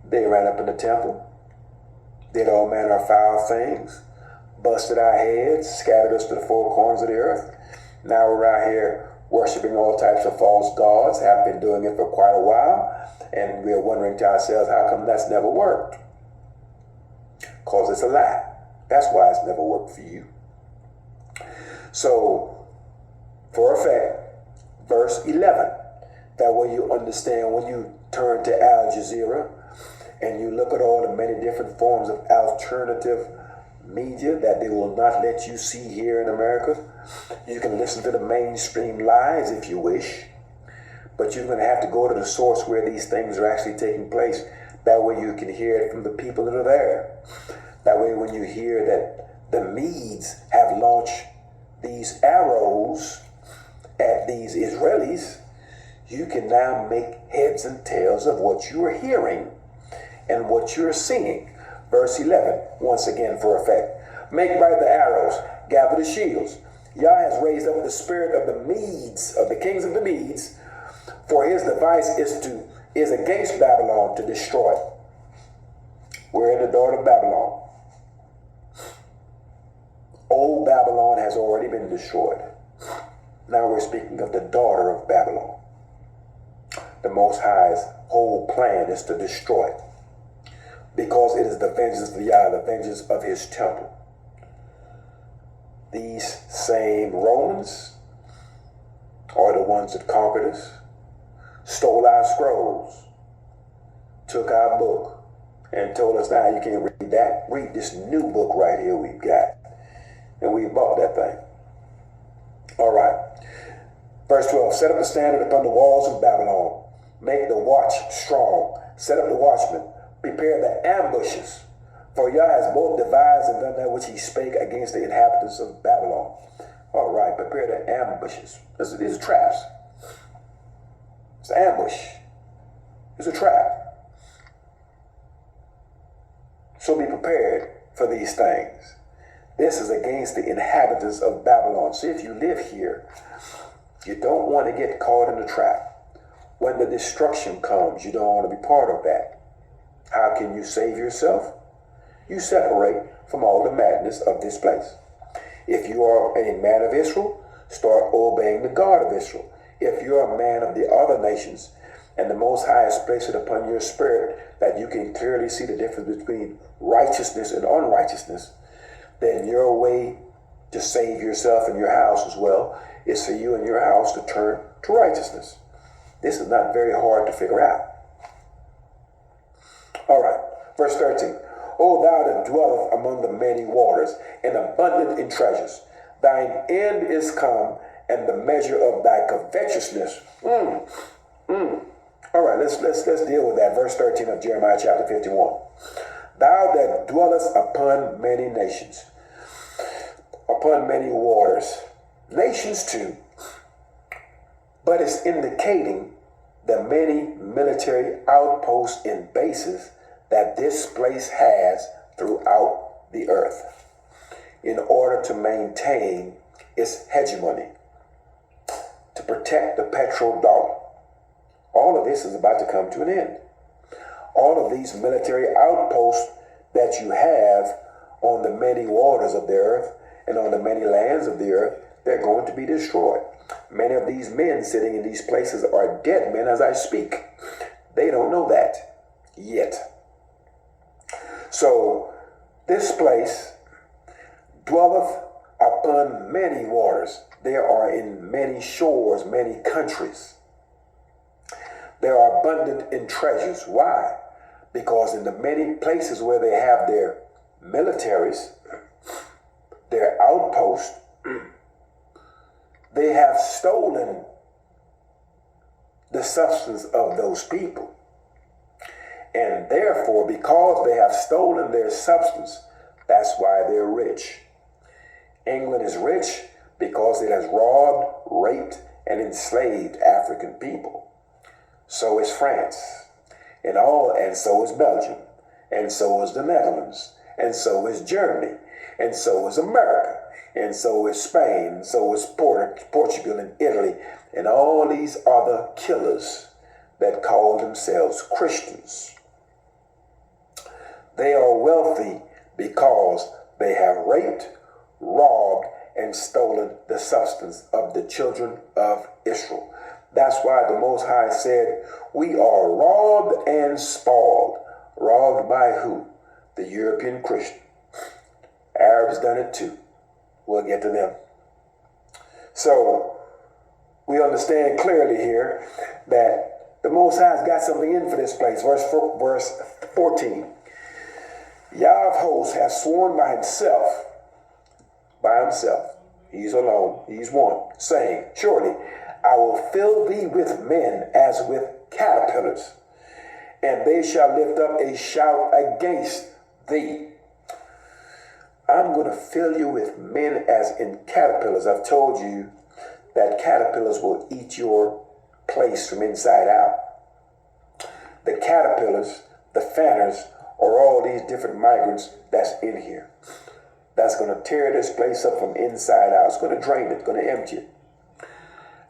They ran up in the temple, did all manner of foul things, busted our heads, scattered us to the four corners of the earth. Now we're out here worshiping all types of false gods, have been doing it for quite a while, and we're wondering to ourselves, how come that's never worked? Because it's a lie. That's why it's never worked for you. So, for a fact, verse 11, that way you understand when you turn to Al Jazeera and you look at all the many different forms of alternative media that they will not let you see here in America. You can listen to the mainstream lies if you wish, but you're going to have to go to the source where these things are actually taking place. That way you can hear it from the people that are there. That way when you hear that the Medes have launched these arrows at these Israelis, you can now make heads and tails of what you are hearing and what you're seeing. Verse 11, once again for effect. Make bright the arrows, gather the shields. Yah has raised up the spirit of the Medes, of the kings of the Medes, for his device is against Babylon to destroy. We're in the daughter of Babylon. Old Babylon has already been destroyed. Now we're speaking of the daughter of Babylon. The Most High's whole plan is to destroy it, because it is the vengeance of Yah, the vengeance of his temple. These same Romans are the ones that conquered us, stole our scrolls, took our book, and told us, now you can't read that. Read this new book right here we've got. And we bought that thing. All right. Verse 12, set up the standard upon the walls of Babylon. Make the watch strong. Set up the watchmen. Prepare the ambushes. For Yah has both devised and done that which he spake against the inhabitants of Babylon. All right, prepare the ambushes. These are traps. It's an ambush. It's a trap. So be prepared for these things. This is against the inhabitants of Babylon. See, if you live here, you don't want to get caught in the trap. When the destruction comes, you don't want to be part of that. How can you save yourself? You separate from all the madness of this place. If you are a man of Israel, start obeying the God of Israel. If you're a man of the other nations, and the Most High has placed it upon your spirit that you can clearly see the difference between righteousness and unrighteousness, then your way to save yourself and your house as well is for you and your house to turn to righteousness. This is not very hard to figure out. All right, verse 13. O thou that dwelleth among the many waters, and abundant in treasures, thine end is come, and the measure of thy covetousness. All right, let's deal with that. Verse 13 of Jeremiah chapter 51. Thou that dwellest upon many nations, upon many waters, nations too, but it's indicating the many military outposts and bases that this place has throughout the earth in order to maintain its hegemony, to protect the petrodollar. All of this is about to come to an end. All of these military outposts that you have on the many waters of the earth and on the many lands of the earth, they're going to be destroyed. Many of these men sitting in these places are dead men as I speak. They don't know that yet. So this place dwelleth upon many waters. There are in many shores, many countries. They are abundant in treasures. Why? Because in the many places where they have their militaries, their outposts, they have stolen the substance of those people. And therefore, because they have stolen their substance, that's why they're rich. England is rich because it has robbed, raped, and enslaved African people. So is France, and so is Belgium, and so is the Netherlands, and so is Germany, and so is America, and so is Spain, and so is Portugal and Italy, and all these other killers that call themselves Christians. They are wealthy because they have raped, robbed, and stolen the substance of the children of Israel. That's why the Most High said, we are robbed and spoiled. Robbed by who? The European Christian. Arabs done it too. We'll get to them. So we understand clearly here that the Most High's got something in for this place. Verse 14. Yah of hosts has sworn by himself, he's alone, he's one, saying, surely I will fill thee with men as with caterpillars, and they shall lift up a shout against thee. I'm going to fill you with men as in caterpillars. I've told you that caterpillars will eat your place from inside out. The caterpillars, the fanners, are all these different migrants that's in here. That's going to tear this place up from inside out. It's going to drain it, going to empty it.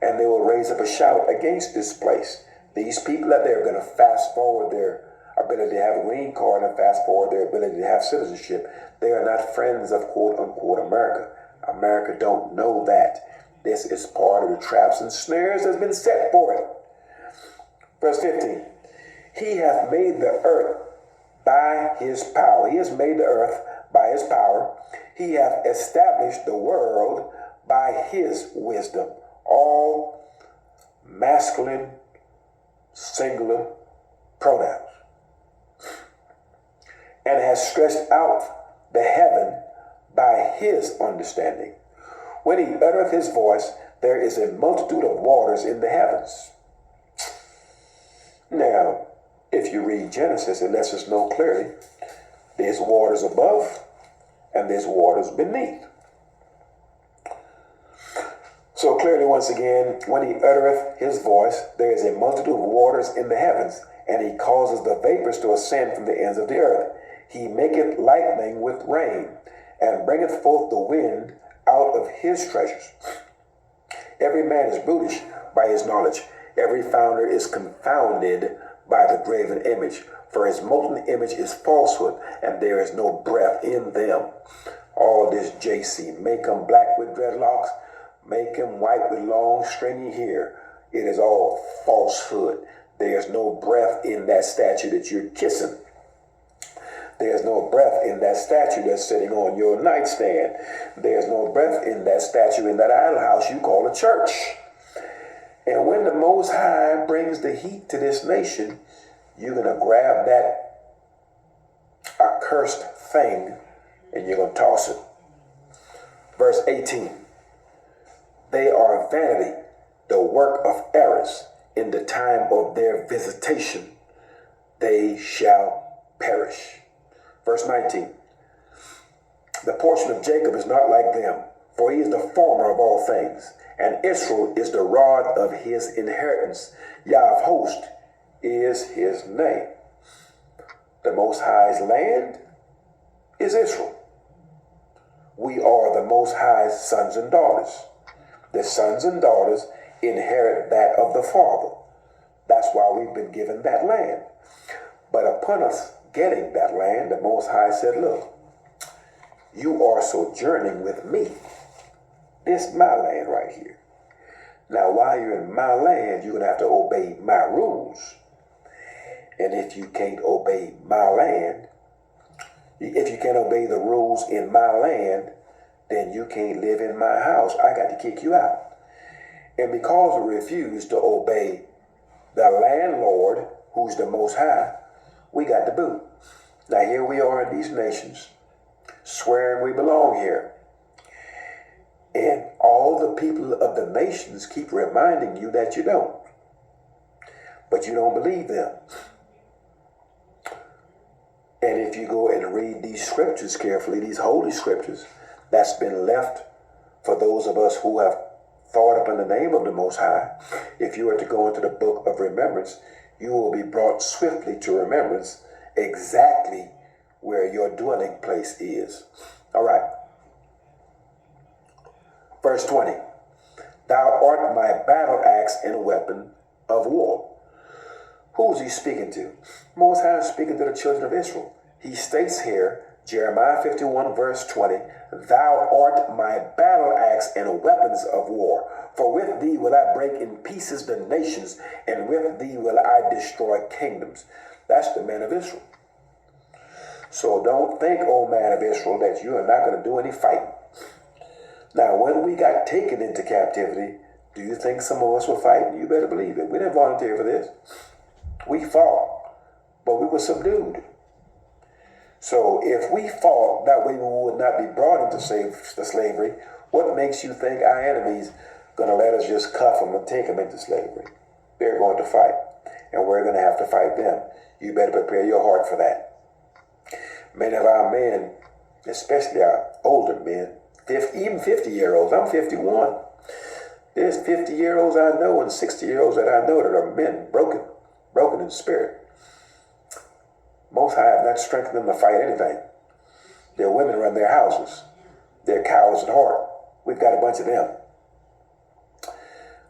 And they will raise up a shout against this place. These people out there are going to fast forward their ability to have a green card and fast forward their ability to have citizenship. They are not friends of quote unquote America. America don't know that. This is part of the traps and snares that's been set for it. Verse 15. He hath made the earth by his power. He has made the earth by his power. He hath established the world by his wisdom. All masculine, singular pronouns. And has stretched out the heaven by his understanding. When he uttereth his voice, there is a multitude of waters in the heavens. Now, if you read Genesis, it lets us know clearly there's waters above and there's waters beneath. So clearly, once again, when he uttereth his voice, there is a multitude of waters in the heavens, and he causes the vapors to ascend from the ends of the earth. He maketh lightning with rain, and bringeth forth the wind out of his treasures. Every man is brutish by his knowledge. Every founder is confounded by the graven image. For his molten image is falsehood, and there is no breath in them. All this JC, make him black with dreadlocks, make him white with long stringy hair. It is all falsehood. There's no breath in that statue that you're kissing. There's no breath in that statue that's sitting on your nightstand. There's no breath in that statue in that idol house you call a church. And when the Most High brings the heat to this nation, you're going to grab that accursed thing and you're going to toss it. Verse 18. They are vanity, the work of errors. In the time of their visitation, they shall perish. Verse 19. The portion of Jacob is not like them, for he is the former of all things, and Israel is the rod of his inheritance. Yah of hosts is his name. The Most High's land is Israel. We are the Most High's sons and daughters. The sons and daughters inherit that of the Father. That's why we've been given that land. But upon us getting that land, the Most High said, look, you are sojourning with me. This is my land right here. Now, while you're in my land, you're going to have to obey my rules. And if you can't obey my land, if you can't obey the rules in my land, then you can't live in my house. I got to kick you out. And because we refuse to obey the landlord, who's the Most High, we got the boot. Now here we are in these nations, swearing we belong here. And all the people of the nations keep reminding you that you don't. But you don't believe them. And if you go and read these scriptures carefully, these holy scriptures, that's been left for those of us who have thought up in the name of the Most High. If you were to go into the book of remembrance, you will be brought swiftly to remembrance exactly where your dwelling place is. All right. Verse 20. Thou art my battle axe and weapon of war. Who is he speaking to? Most High is speaking to the children of Israel. He states here, Jeremiah 51 verse 20, thou art my battle axe and weapons of war. For with thee will I break in pieces the nations, and with thee will I destroy kingdoms. That's the man of Israel. So don't think, O man of Israel, that you are not going to do any fighting. Now, when we got taken into captivity, do you think some of us were fighting? You better believe it. We didn't volunteer for this. We fought, but we were subdued. So if we fought, that way we would not be brought into slavery. What makes you think our enemies going to let us just cuff them and take them into slavery? They're going to fight, and we're going to have to fight them. You better prepare your heart for that. Many of our men, especially our older men, even 50-year-olds, I'm 51. There's 50-year-olds I know and 60-year-olds that I know that are men broken in spirit. Most High have not strengthened them to fight anything. Their women run their houses. They're cowards at heart. We've got a bunch of them.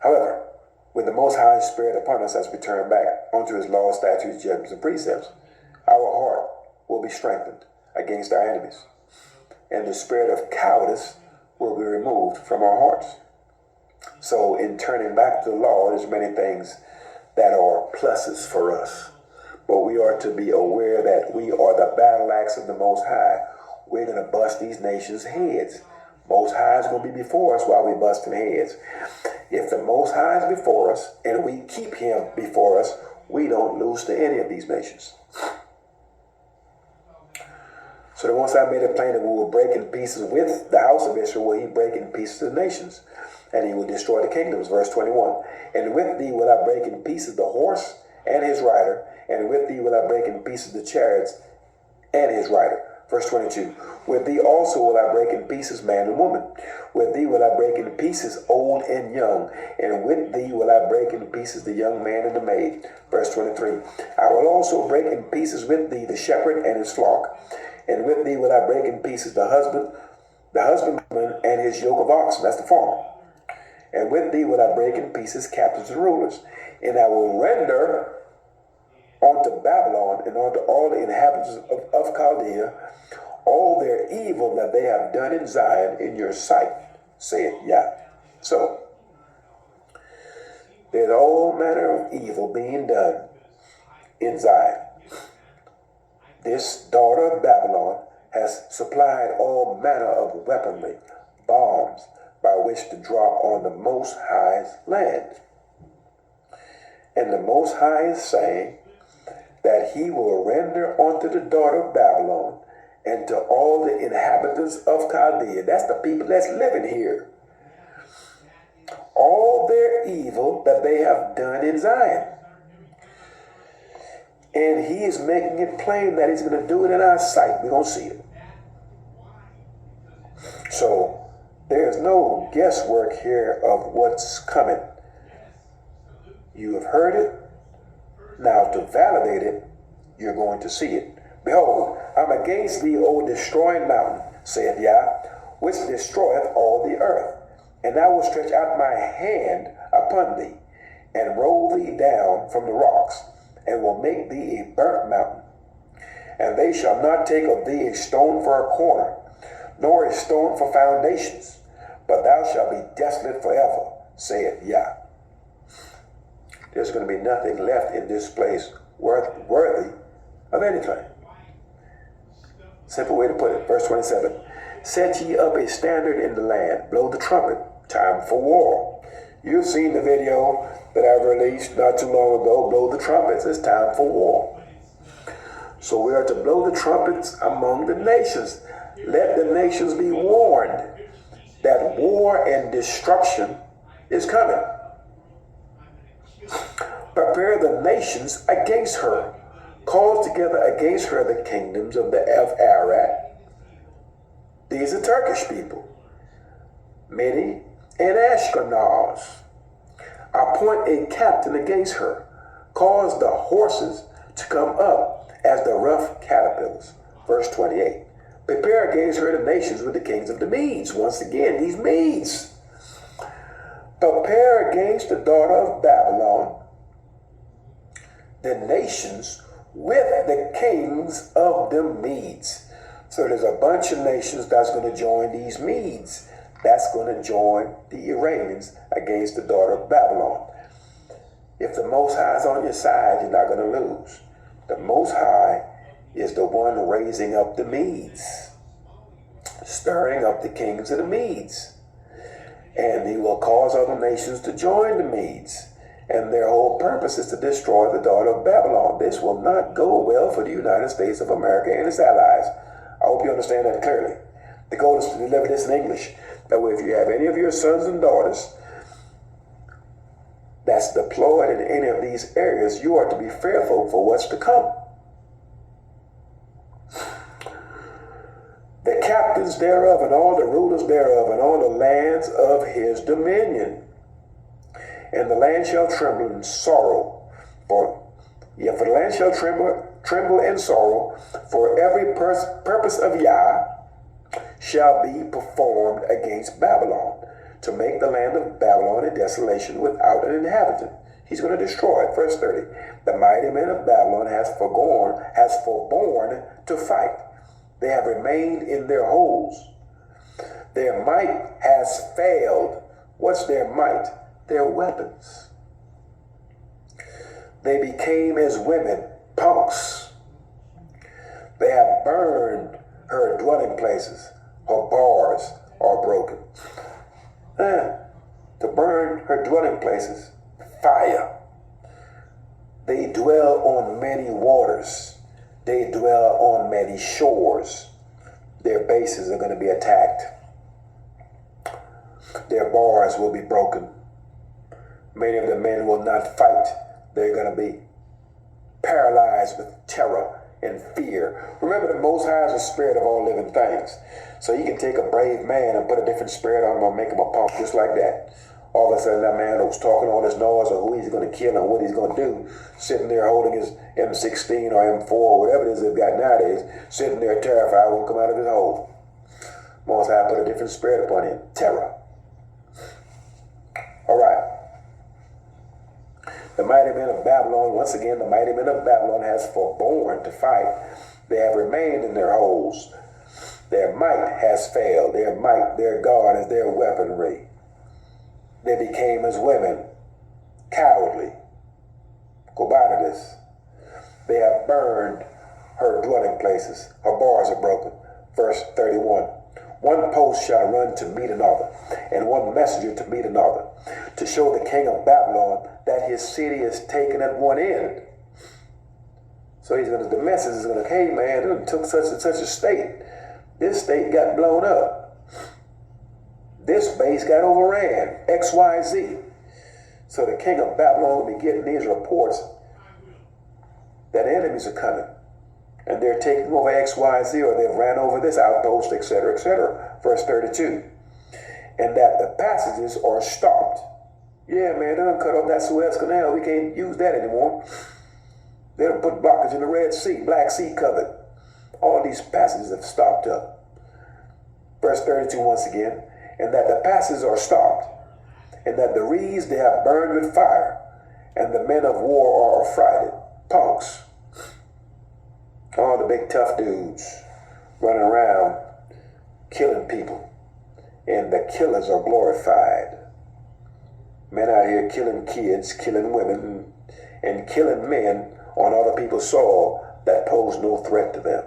However, with the Most High Spirit upon us as we turn back onto his laws, statutes, judgments, and precepts, our heart will be strengthened against our enemies. And the spirit of cowardice will be removed from our hearts. So in turning back to the law, there's many things that are pluses for us. But we are to be aware that we are the battle axe of the Most High. We're going to bust these nations' heads. Most High is going to be before us while we busting heads. If the Most High is before us and we keep him before us, we don't lose to any of these nations. So the Most High made it plain that we will break in pieces with the house of Israel, will he break in pieces the nations, and he will destroy the kingdoms. Verse 21. And with thee will I break in pieces the horse and his rider, and with thee will I break in pieces the chariots and his rider. Verse 22. With thee also will I break in pieces man and woman. With thee will I break in pieces old and young, and with thee will I break in pieces the young man and the maid. Verse 23. I will also break in pieces with thee the shepherd and his flock, and with thee will I break in pieces the husbandman and his yoke of oxen. That's the farmer. And with thee will I break in pieces captains and rulers, and I will render unto Babylon and unto all the inhabitants of Chaldea all their evil that they have done in Zion in your sight, saith Yah. So, there's all manner of evil being done in Zion. This daughter of Babylon has supplied all manner of weaponry, bombs, by which to drop on the Most High's land. And the Most High is saying that he will render unto the daughter of Babylon and to all the inhabitants of Chaldea, that's the people that's living here, all their evil that they have done in Zion. And he is making it plain that he's going to do it in our sight. We're going to see it. So there's no guesswork here of what's coming. You have heard it. Now to validate it, you're going to see it. Behold, I'm against thee, O destroying mountain, saith Yah, which destroyeth all the earth. And I will stretch out my hand upon thee, and roll thee down from the rocks, and will make thee a burnt mountain. And they shall not take of thee a stone for a corner, nor a stone for foundations, but thou shalt be desolate forever, saith Yah. There's going to be nothing left in this place worthy of anything. Simple way to put it. Verse 27. Set ye up a standard in the land, blow the trumpet, time for war. You've seen the video that I released not too long ago, blow the trumpets, it's time for war. So we are to blow the trumpets among the nations. Let the nations be warned that war and destruction is coming. Prepare the nations against her. Call together against her the kingdoms of Arad. These are Turkish people. Many and Ashkenaz. Appoint a captain against her. Cause the horses to come up as the rough caterpillars. Verse 28. Prepare against her the nations with the kings of the Medes. Once again, these Medes. Prepare against the daughter of Babylon the nations with the kings of the Medes. So there's a bunch of nations that's going to join these Medes. That's going to join the Iranians against the daughter of Babylon. If the Most High is on your side, you're not going to lose. The Most High is the one raising up the Medes, stirring up the kings of the Medes. And he will cause other nations to join the Medes. And their whole purpose is to destroy the daughter of Babylon. This will not go well for the United States of America and its allies. I hope you understand that clearly. The goal is to deliver this in English. That way, if you have any of your sons and daughters that's deployed in any of these areas, you are to be fearful for what's to come. The captains thereof and all the rulers thereof and all the lands of his dominion. And the land shall tremble in sorrow. For the land shall tremble in sorrow, for every purpose of Yah shall be performed against Babylon, to make the land of Babylon a desolation without an inhabitant. He's going to destroy it. Verse 30. The mighty men of Babylon has forborne to fight. They have remained in their holes. Their might has failed. What's their might? Their weapons. They became as women, punks. They have burned her dwelling places. Her bars are broken. To burn her dwelling places, fire. They dwell on many waters. They dwell on many shores. Their bases are going to be attacked. Their bars will be broken. Many of the men will not fight. They're going to be paralyzed with terror and fear. Remember, the Most High is the spirit of all living things. So you can take a brave man and put a different spirit on him and make him a punk just like that. All of a sudden, that man who's talking all this noise or who he's going to kill and what he's going to do, sitting there holding his M16 or M4 or whatever it is they've got nowadays, sitting there terrified, won't come out of his hole. Most High put a different spirit upon him, terror. All right. The mighty men of Babylon, once again, the mighty men of Babylon has forborne to fight. They have remained in their holes. Their might has failed. Their might, their God, is their weaponry. They became as women, cowardly. Go by to this. They have burned her dwelling places. Her bars are broken. Verse 31. One post shall run to meet another, and one messenger to meet another, to show the king of Babylon that his city is taken at one end. So the message is going to, hey man, it took such and such a state. This state got blown up. This base got overran, XYZ. So the king of Babylon will be getting these reports that enemies are coming. And they're taking over XYZ, or they've ran over this outpost, etc., etc. Verse 32. And that the passages are stopped. Yeah, man, they done cut off that Suez Canal. We can't use that anymore. They done put blockage in the Red Sea, Black Sea covered. All these passages have stopped up. Verse 32 once again. And that the passages are stopped, and that the reeds they have burned with fire, and the men of war are affrighted. Punks. All the big tough dudes running around killing people, and the killers are glorified. Men out here killing kids, killing women, and killing men on other people's soil that pose no threat to them.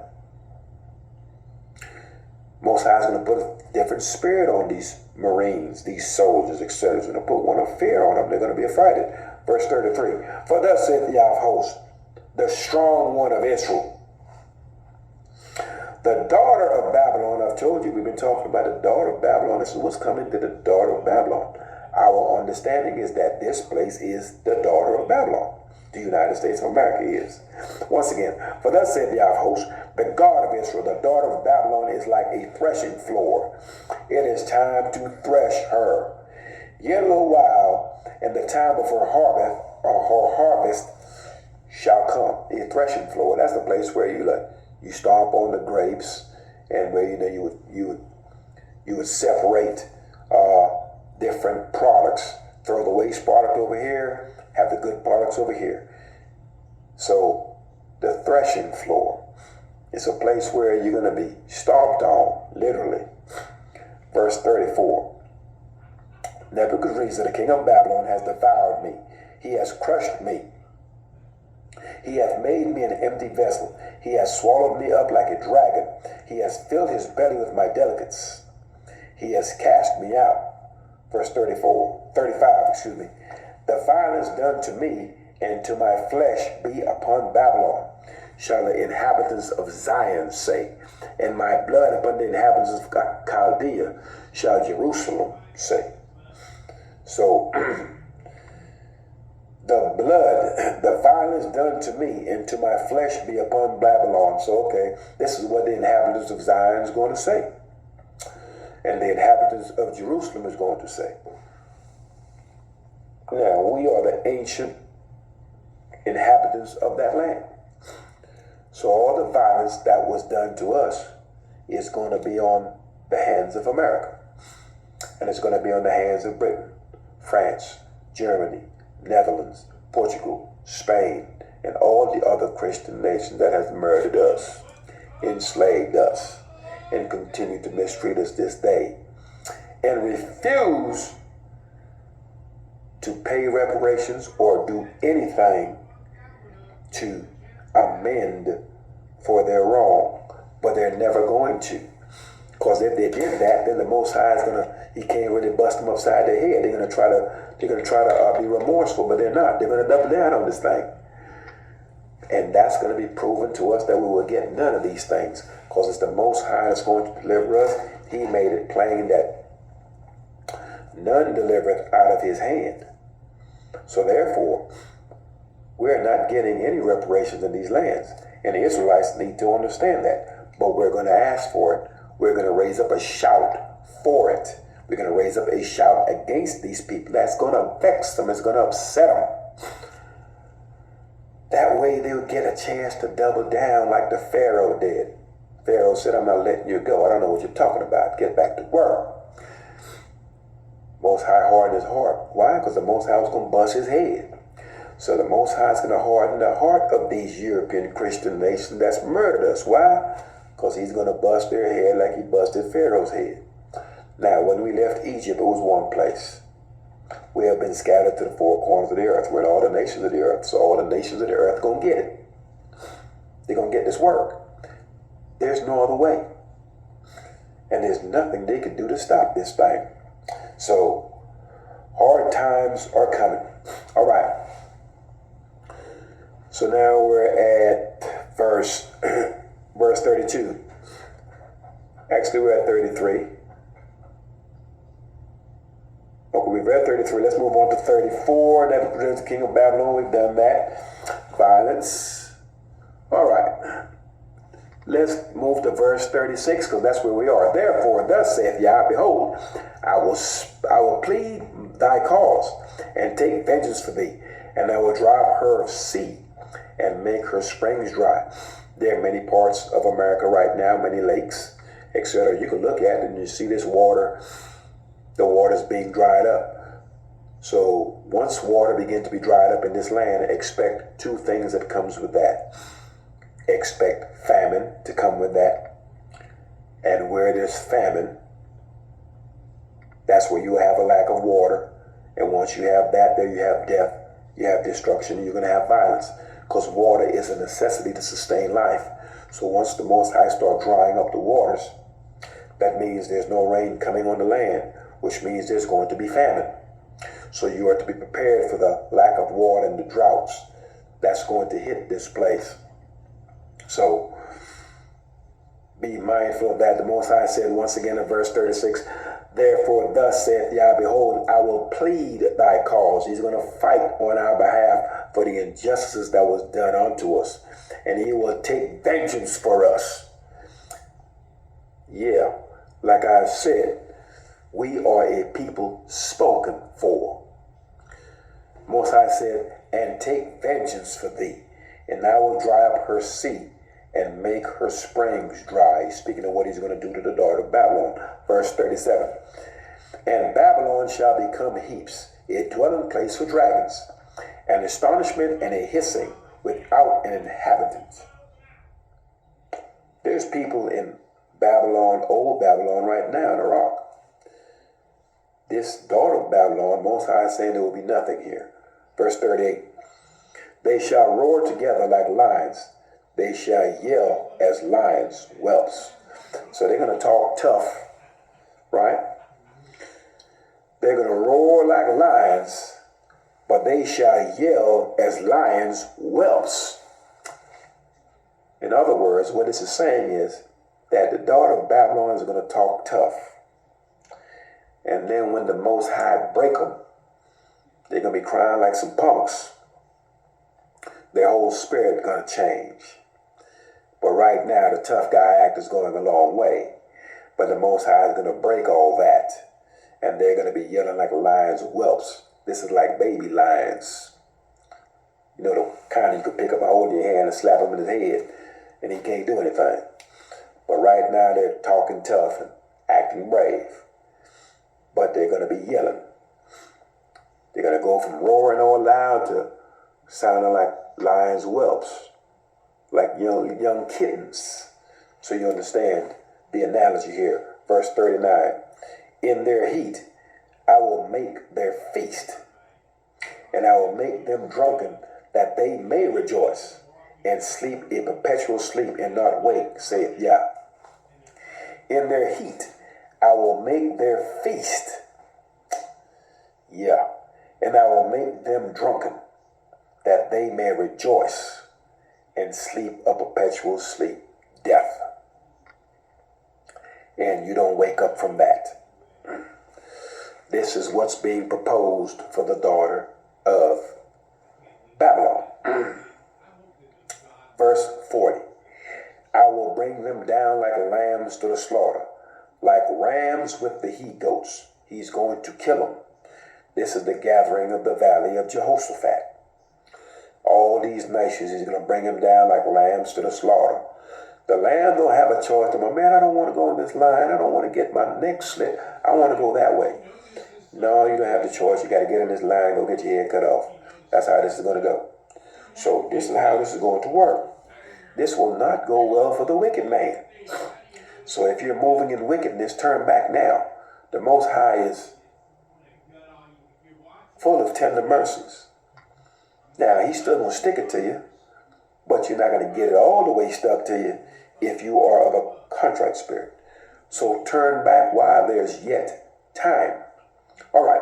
Most High is going to put a different spirit on these Marines, these soldiers, etc. He's going to put one of fear on them. They're going to be affrighted. Verse 33. For thus saith the Yah of hosts, the strong one of Israel, the daughter of Babylon. I've told you, we've been talking about the daughter of Babylon. This is what's coming to the daughter of Babylon. Our understanding is that this place is the daughter of Babylon. The United States of America is. Once again, for thus saith the Yah of hosts, the God of Israel, the daughter of Babylon, is like a threshing floor. It is time to thresh her. Yet a little while, and the time of her harvest shall come. A threshing floor, that's the place where you stomp on the grapes, and where you would separate different products. Throw the waste product over here, have the good products over here. So the threshing floor is a place where you're going to be stomped on, literally. Verse 34. Nebuchadnezzar, the king of Babylon, has devoured me. He has crushed me. He hath made me an empty vessel. He has swallowed me up like a dragon. He has filled his belly with my delicates. He has cast me out. Verse 35. The violence done to me and to my flesh be upon Babylon, shall the inhabitants of Zion say, and my blood upon the inhabitants of Chaldea shall Jerusalem say. So, the violence done to me and to my flesh be upon Babylon. So, okay, this is what the inhabitants of Zion is going to say. And the inhabitants of Jerusalem is going to say. Now, we are the ancient inhabitants of that land. So all the violence that was done to us is going to be on the hands of America. And it's going to be on the hands of Britain, France, Germany, Netherlands, Portugal, Spain, and all the other Christian nations that have murdered us, enslaved us, and continue to mistreat us this day, and refuse to pay reparations or do anything to amend for their wrong. But they're never going to. Because if they did that, then the Most High is he can't really bust them upside their head. They're gonna try to be remorseful, but they're not. They're gonna double down on this thing. And that's going to be proven to us that we will get none of these things, because it's the Most High that's going to deliver us. He made it plain that none delivereth out of his hand. So therefore, we're not getting any reparations in these lands. And the Israelites need to understand that. But we're going to ask for it. We're going to raise up a shout for it. We're going to raise up a shout against these people. That's going to vex them. It's going to upset them. That way they'll get a chance to double down like the Pharaoh did. Pharaoh said, I'm not letting you go. I don't know what you're talking about. Get back to work. Most High hardened his heart. Why? Because the Most High was going to bust his head. So the Most High is going to harden the heart of these European Christian nations that's murdered us. Why? Because he's going to bust their head like he busted Pharaoh's head. Now, when we left Egypt, it was one place. We have been scattered to the four corners of the earth. We're in all the nations of the earth. So all the nations of the earth are going to get it. They're going to get this work. There's no other way. And there's nothing they can do to stop this thing. So hard times are coming. All right. So now we're at verse 32. Actually, we're at 33. Okay, we've read 33. Let's move on to 34. Nebuchadnezzar, king of Babylon. We've done that. Violence. All right. Let's move to verse 36, because that's where we are. Therefore, thus saith Yah, behold, I will plead thy cause, and take vengeance for thee, and I will drive her sea, and make her springs dry. There are many parts of America right now, many lakes, etc. You can look at it and you see this water. The water's being dried up. So once water begins to be dried up in this land, expect two things that comes with that. Expect famine to come with that. And where there's famine, that's where you have a lack of water. And once you have that, there you have death, you have destruction, and you're going to have violence. Because water is a necessity to sustain life. So once the Most High start drying up the waters, that means there's no rain coming on the land, which means there's going to be famine. So you are to be prepared for the lack of water and the droughts that's going to hit this place. So be mindful of that. The Most High said once again in verse 36, therefore thus saith Yah, behold, I will plead thy cause. He's going to fight on our behalf for the injustices that was done unto us. And he will take vengeance for us. Yeah, like I've said, we are a people spoken for. Most High said, and take vengeance for thee, and I will dry up her sea, and make her springs dry. He's speaking of what he's going to do to the daughter of Babylon. Verse 37. And Babylon shall become heaps, a dwelling place for dragons, an astonishment and a hissing without an inhabitant. There's people in Babylon, old Babylon, right now in Iraq. This daughter of Babylon, Most High is saying there will be nothing here. Verse 38. They shall roar together like lions. They shall yell as lions' whelps. So they're going to talk tough, right? They're going to roar like lions, but they shall yell as lions' whelps. In other words, what this is saying is that the daughter of Babylon is going to talk tough. And then when the Most High break them, they're going to be crying like some punks. Their whole spirit is going to change. But right now, the tough guy act is going a long way. But the Most High is going to break all that. And they're going to be yelling like lions' whelps. This is like baby lions. You know, the kind you could pick up, hold in your hand and slap him in his head, and he can't do anything. But right now, they're talking tough and acting brave. But they're going to be yelling. They're going to go from roaring all loud to sounding like lions' whelps, like young kittens. So you understand the analogy here. Verse 39. In their heat, I will make their feast, and I will make them drunken, that they may rejoice, and sleep a perpetual sleep, and not wake, saith Yah. In their heat, I will make their feast. And I will make them drunken, that they may rejoice, and sleep a perpetual sleep, death. And you don't wake up from that. This is what's being proposed for the daughter of Babylon. Verse 40. I will bring them down like lambs to the slaughter, like rams with the he-goats. He's going to kill them. This is the gathering of the valley of Jehoshaphat. All these nations, he's going to bring them down like lambs to the slaughter. The lamb don't have a choice. Man, I don't want to go on this line. I don't want to get my neck slit. I want to go that way. No, you don't have the choice. You got to get in this line, go get your head cut off. That's how this is going to go. So this is how this is going to work. This will not go well for the wicked man. So if you're moving in wickedness, turn back now. The Most High is full of tender mercies. Now, he's still going to stick it to you, but you're not going to get it all the way stuck to you if you are of a contrite spirit. So turn back while there's yet time. All right.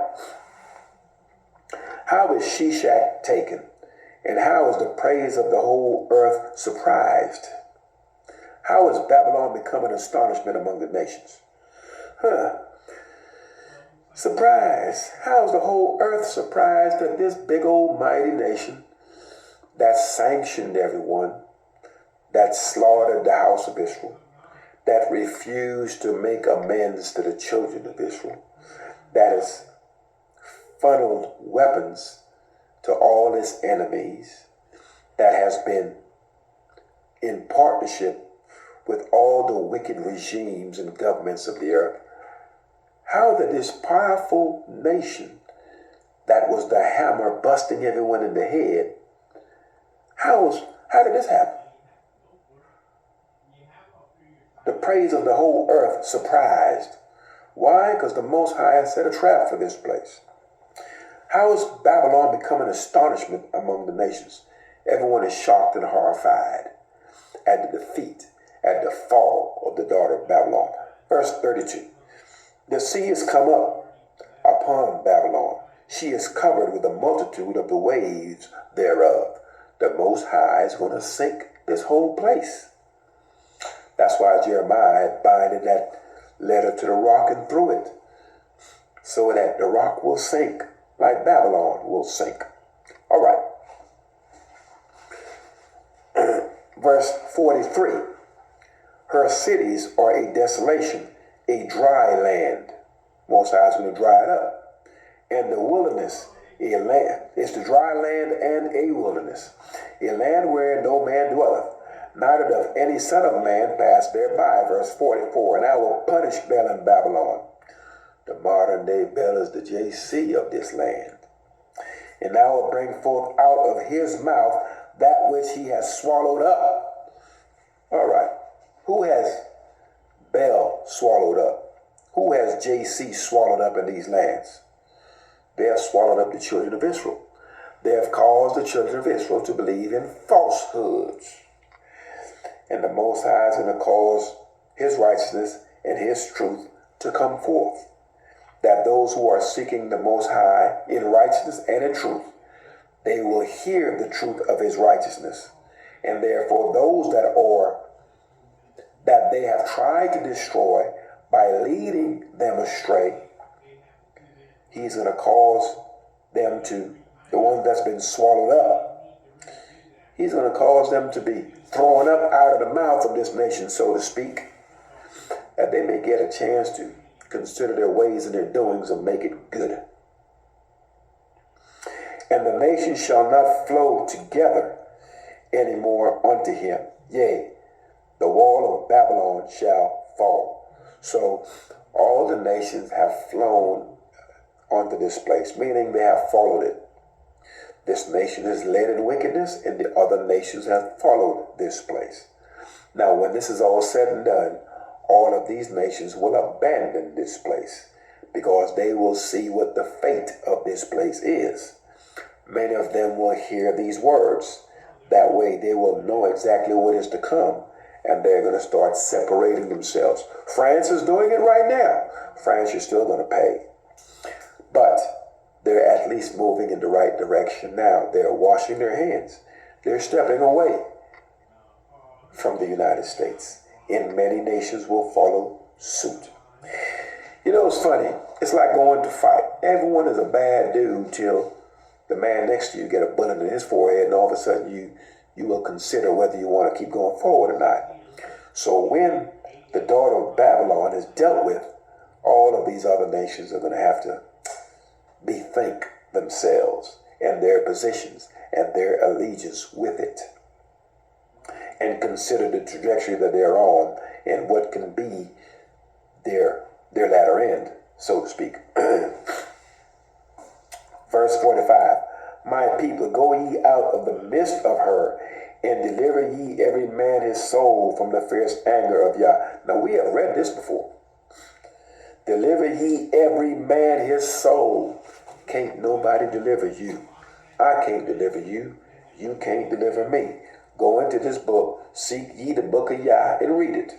How is Shishak taken? And how is the praise of the whole earth surprised? How is Babylon become an astonishment among the nations? Surprise. How is the whole earth surprised that this big old mighty nation that sanctioned everyone, that slaughtered the house of Israel, that refused to make amends to the children of Israel, that has funneled weapons to all its enemies, that has been in partnership with all the wicked regimes and governments of the earth. How did this powerful nation that was the hammer busting everyone in the head, how did this happen? The praise of the whole earth surprised. Why? Because the Most High set a trap for this place. How is Babylon become an astonishment among the nations? Everyone is shocked and horrified at the defeat, at the fall of the daughter of Babylon. Verse 32. The sea has come up upon Babylon. She is covered with the multitude of the waves thereof. The Most High is going to sink this whole place. That's why Jeremiah binded that letter to the rock and threw it, so that the rock will sink like Babylon will sink. All right. Verse 43. Her cities are a desolation, a dry land. Most High is going to dry it up. And the wilderness, a land. It's the dry land and a wilderness. A land where no man dwelleth, neither doth any son of man pass thereby. Verse 44. And I will punish Bel in Babylon. The modern day Bel is the JC of this land. And I will bring forth out of his mouth that which he has swallowed up. All right. Who has Bel swallowed up? Who has JC swallowed up in these lands? They have swallowed up the children of Israel. They have caused the children of Israel to believe in falsehoods. And the Most High is going to cause his righteousness and his truth to come forth. That those who are seeking the Most High in righteousness and in truth, they will hear the truth of his righteousness. And therefore those that they have tried to destroy by leading them astray, he's going to cause them to, the one that's been swallowed up, he's going to cause them to be thrown up out of the mouth of this nation, so to speak, that they may get a chance to consider their ways and their doings and make it good. And the nations shall not flow together anymore unto him. Yea, the wall of Babylon shall fall. So all the nations have flown onto this place, meaning they have followed it. This nation is led in wickedness, and the other nations have followed this place. Now, when this is all said and done, all of these nations will abandon this place because they will see what the fate of this place is. Many of them will hear these words. That way they will know exactly what is to come, and they're going to start separating themselves. France is doing it right now. France is still going to pay. But they're at least moving in the right direction now. They're washing their hands. They're stepping away. from the United States, and many nations will follow suit. You know, it's funny. It's like going to fight. Everyone is a bad dude till the man next to you get a bullet in his forehead, and all of a sudden you will consider whether you want to keep going forward or not. So when the daughter of Babylon is dealt with, all of these other nations are going to have to bethink themselves and their positions and their allegiance with it, and consider the trajectory that they're on and what can be their latter end, so to speak. Verse 45, my people, go ye out of the midst of her, and deliver ye every man his soul from the fierce anger of Yah. Now we have read this before. Deliver ye every man his soul. Can't nobody deliver you. I can't deliver you. You can't deliver me. Go into this book, seek ye the book of Yah, and read it.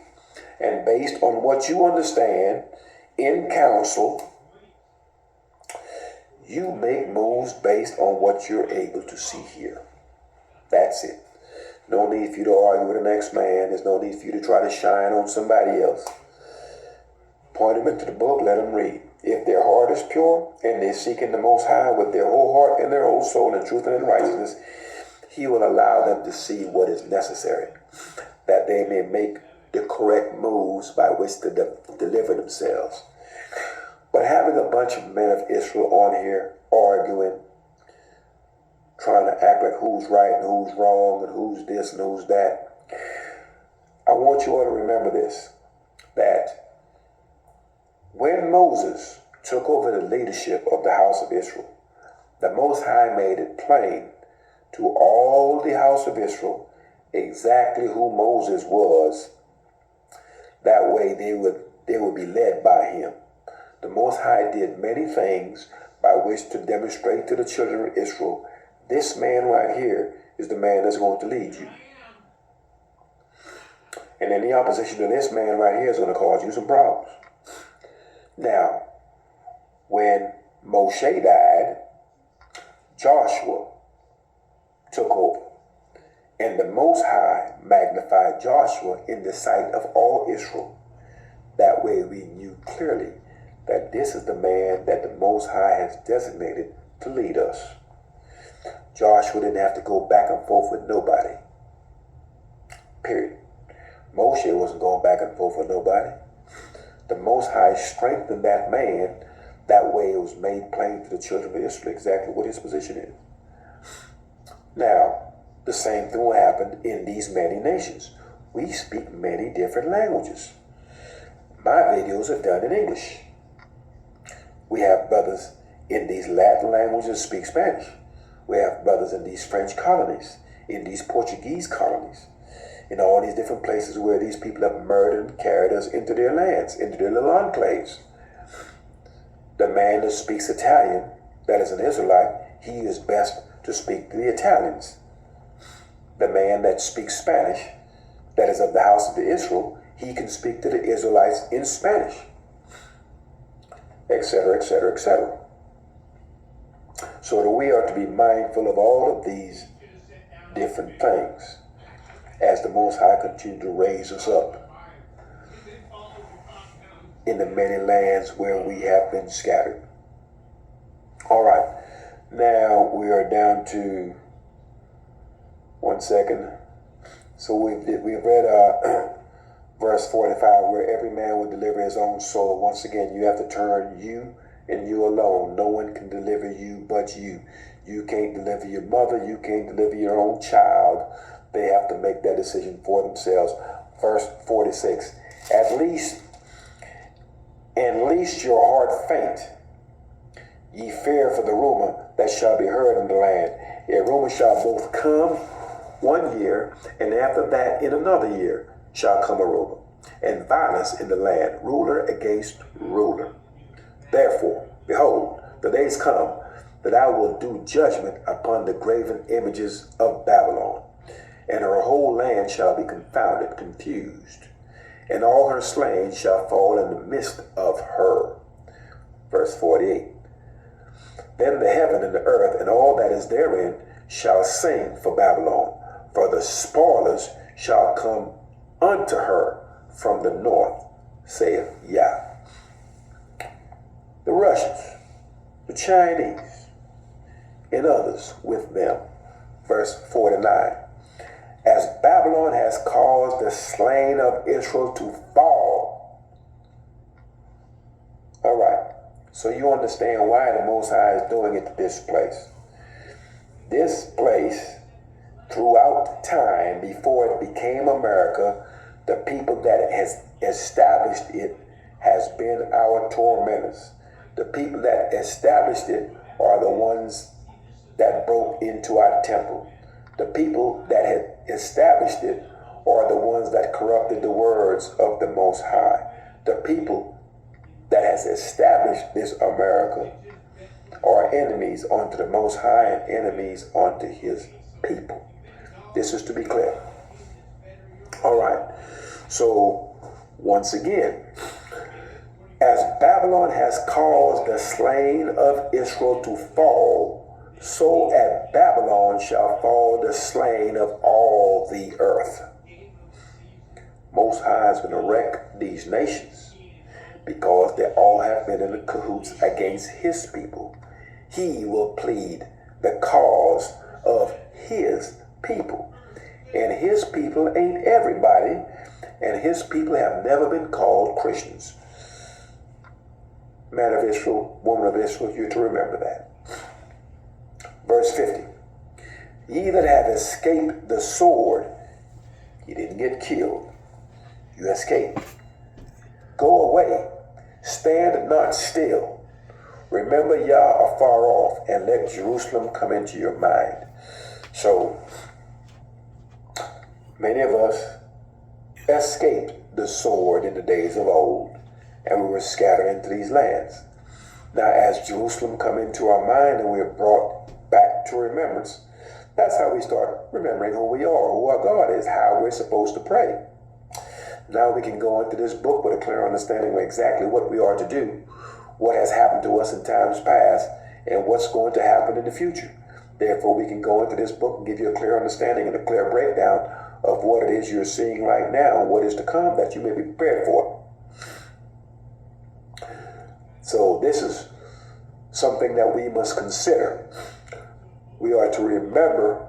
And based on what you understand in counsel, you make moves based on what you're able to see here. That's it. No need for you to argue with the next man. There's no need for you to try to shine on somebody else. Point them into the book, let them read. If their heart is pure and they're seeking the Most High with their whole heart and their whole soul in truth and in righteousness, He will allow them to see what is necessary, that they may make the correct moves by which to deliver themselves. But having a bunch of men of Israel on here arguing, trying to act like who's right and who's wrong and who's this and who's that, I want you all to remember this, that when Moses took over the leadership of the house of Israel, the Most High made it plain to all the house of Israel exactly who Moses was. That way they would be led by him. The Most High did many things by which to demonstrate to the children of Israel, this man right here is the man that's going to lead you. And then the opposition to this man right here is going to cause you some problems. Now, when Moshe died, Joshua took over. And the Most High magnified Joshua in the sight of all Israel. That way we knew clearly that this is the man that the Most High has designated to lead us. Joshua didn't have to go back and forth with nobody. Period. Moshe wasn't going back and forth with nobody. The Most High strengthened that man. That way it was made plain to the children of Israel exactly what his position is. Now, the same thing will happen in these many nations. We speak many different languages. My videos are done in English. We have brothers in these Latin languages speak Spanish. We have brothers in these French colonies, in these Portuguese colonies, in all these different places where these people have murdered and carried us into their lands, into their little enclaves. The man that speaks Italian, that is an Israelite, he is best to speak to the Italians. The man that speaks Spanish, that is of the house of Israel, he can speak to the Israelites in Spanish, etc., etc., etc. So that we are to be mindful of all of these different things as the Most High continue to raise us up in the many lands where we have been scattered. All right, now we are down to 1 second. So we've read verse 45, where every man will deliver his own soul. Once again, you have to turn you and you alone. No one can deliver you but you. You can't deliver your mother. You can't deliver your own child. They have to make that decision for themselves. Verse 46, Unleash your heart faint. Ye fear for the rumor that shall be heard in the land. A rumor shall both come 1 year, and after that in another year shall come a rumor, and violence in the land, ruler against ruler. Therefore, behold, the days come that I will do judgment upon the graven images of Babylon, and her whole land shall be confounded, confused, and all her slain shall fall in the midst of her. Verse 48. Then the heaven and the earth and all that is therein shall sing for Babylon, for the spoilers shall come unto her from the north, saith Yah. The Russians, the Chinese, and others with them. Verse 49. As Babylon has caused the slain of Israel to fall. All right. So you understand why the Most High is doing it to this place. This place, throughout time, before it became America, the people that has established it has been our tormentors. The people that established it are the ones that broke into our temple. The people that had established it are the ones that corrupted the words of the Most High. The people that has established this America are enemies unto the Most High and enemies unto his people. This is to be clear. All right. So, once again, as Babylon has caused the slain of Israel to fall, so at Babylon shall fall the slain of all the earth. Most High is going to wreck these nations because they all have been in the cahoots against his people. He will plead the cause of his people. And his people ain't everybody, and his people have never been called Christians. Man of Israel, woman of Israel, you're to remember that. Verse 50. Ye that have escaped the sword, you didn't get killed, you escaped. Go away, stand not still. Remember Yah afar off, and let Jerusalem come into your mind. So, many of us escaped the sword in the days of old, and we were scattered into these lands. Now, as Jerusalem come into our mind and we are brought back to remembrance, that's how we start remembering who we are, who our God is, how we're supposed to pray. Now we can go into this book with a clear understanding of exactly what we are to do, what has happened to us in times past, and what's going to happen in the future. Therefore, we can go into this book and give you a clear understanding and a clear breakdown of what it is you're seeing right now and what is to come that you may be prepared for. So this is something that we must consider. We are to remember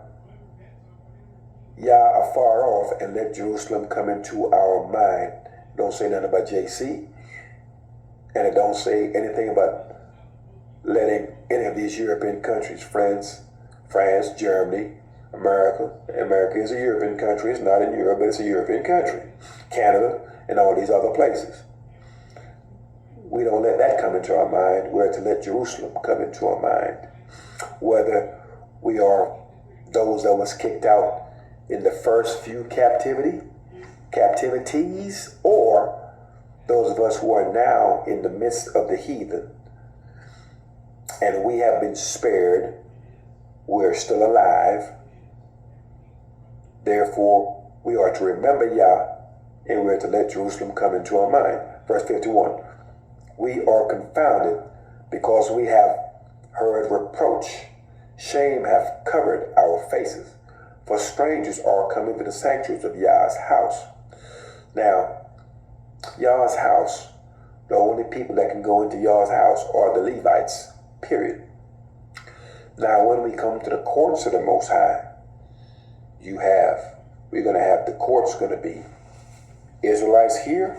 Yah afar off and let Jerusalem come into our mind. Don't say nothing about JC, and it don't say anything about letting any of these European countries, France, Germany, America. America is a European country. It's not in Europe, but it's a European country. Canada and all these other places. We don't let that come into our mind. We're to let Jerusalem come into our mind. Whether we are those that was kicked out in the first few captivities, or those of us who are now in the midst of the heathen, and we have been spared, we're still alive. Therefore, we are to remember Yah, and we're to let Jerusalem come into our mind. Verse 51. We are confounded because we have heard reproach. Shame hath covered our faces. For strangers are coming to the sanctuaries of Yah's house. Now, Yah's house, the only people that can go into Yah's house are the Levites, period. Now, when we come to the courts of the Most High, we're going to have the courts going to be Israelites here,